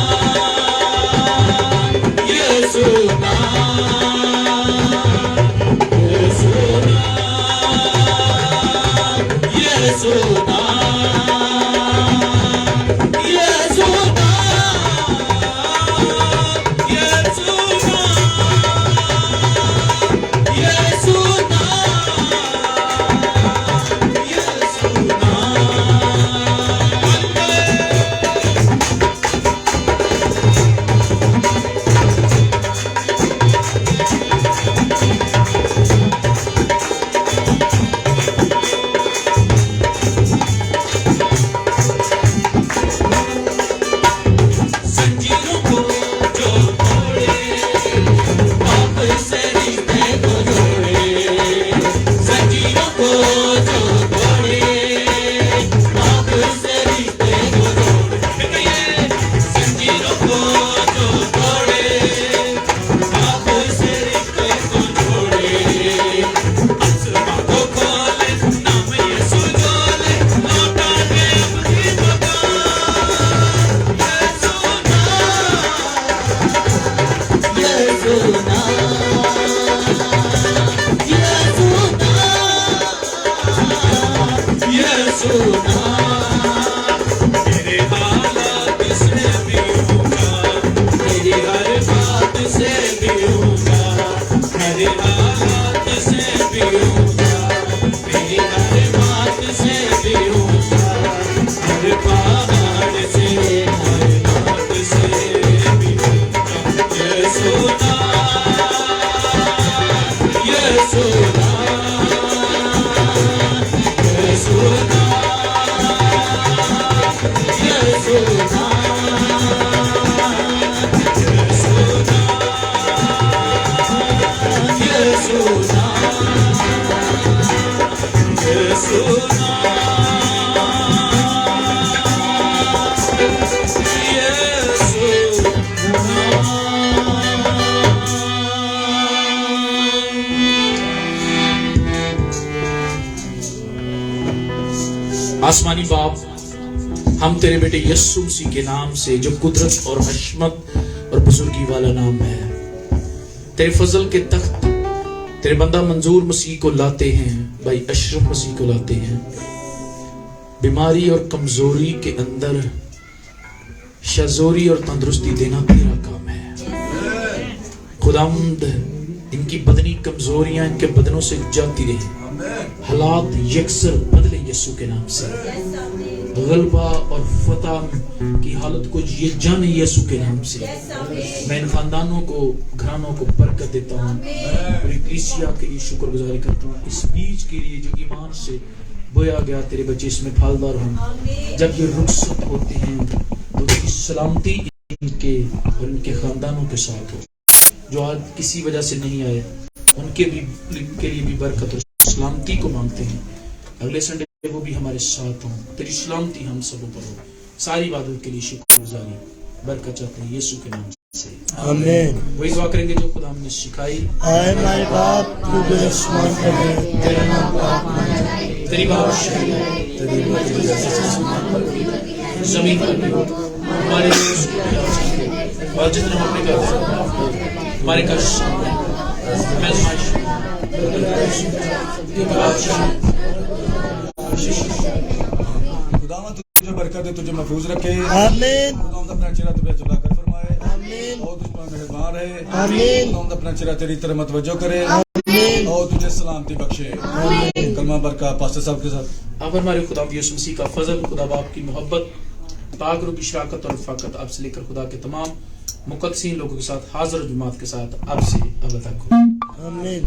यीशु नाम, यीशु नाम, यीशु नाम, यीशु नाम, यीशु नाम, यीशु नाम, यीशु नाम। बाप, हम तेरे बेटे यीशु मसीह के नाम से, जो कुदरत और हशमत और बुजुर्गी वाला नाम है, तेरे फजल के तख्त तेरे बंदा मंजूर मसीह को लाते हैं, भाई अशरफ मसीह को लाते हैं। बीमारी और कमजोरी के अंदर शजोरी और तंदुरुस्ती देना तेरा काम है। खुदावंद, इनकी बदनी कमजोरियां इनके बदनों से जाती रहे, हालात यकसर बदले यीशु के नाम से। गलबा और फतह की हालत को ये जाने यीशु के नाम से। मैं इन खानदानों को, घरानों को बरकत देता हूँ, पूरी कलीसिया के लिए शुक्रगुजारी करता हूँ, इस बीज के लिए जो ईमान से बोया गया तेरे बच्चे इसमें फलदार हों। जब ये रुखसत होते हैं तो उसकी सलामती इनके और इनके खानदानों के साथ हो। जो आज किसी वजह से नहीं आए उनके लिए भी बरकत और सलामती को मांगते हैं। अगले संडे वो भी हमारे साथ हों, तेरी सलामती हम सबों पर हो। सारी इबादत के लिए शुक्रगुजारी बरकत चाहते हैं यीशु के नाम से, आमीन। वही दुआ करेंगे जो खुदा हमने सिखाई। आए हमारे बाप, तू जो आसमान पर है, तेरा नाम पाक माना जाए, तेरी बादशाही आए, जमीन पर भी हो। हमारे और जितने हम अपने घर हमारे कष्ट खुदावंद तुझे बरकत दे, तुझे महफूज रखे, आमीन। खुदावंद अपना चेहरा तुझे जला कर फरमाए, आमीन। और तुझ पर मेहरबान रहे, आमीन। खुदावंद अपना चेहरा तेरी तरफ मतवज्जो करे, आमीन। और तुझे सलामती बख्शे। आमीन। कलमा बरका पास्टर साहब के साथ। अब हमारे खुदा यीशु मसीह का फजल, खुदा बाप की मोहब्बत, पाक रूह की शराकत और रफाकत अब से लेकर खुदा के तमाम मुकद्दसीन लोगों के साथ, हाजिर जमात के साथ अब से अब तक हो। आमीन।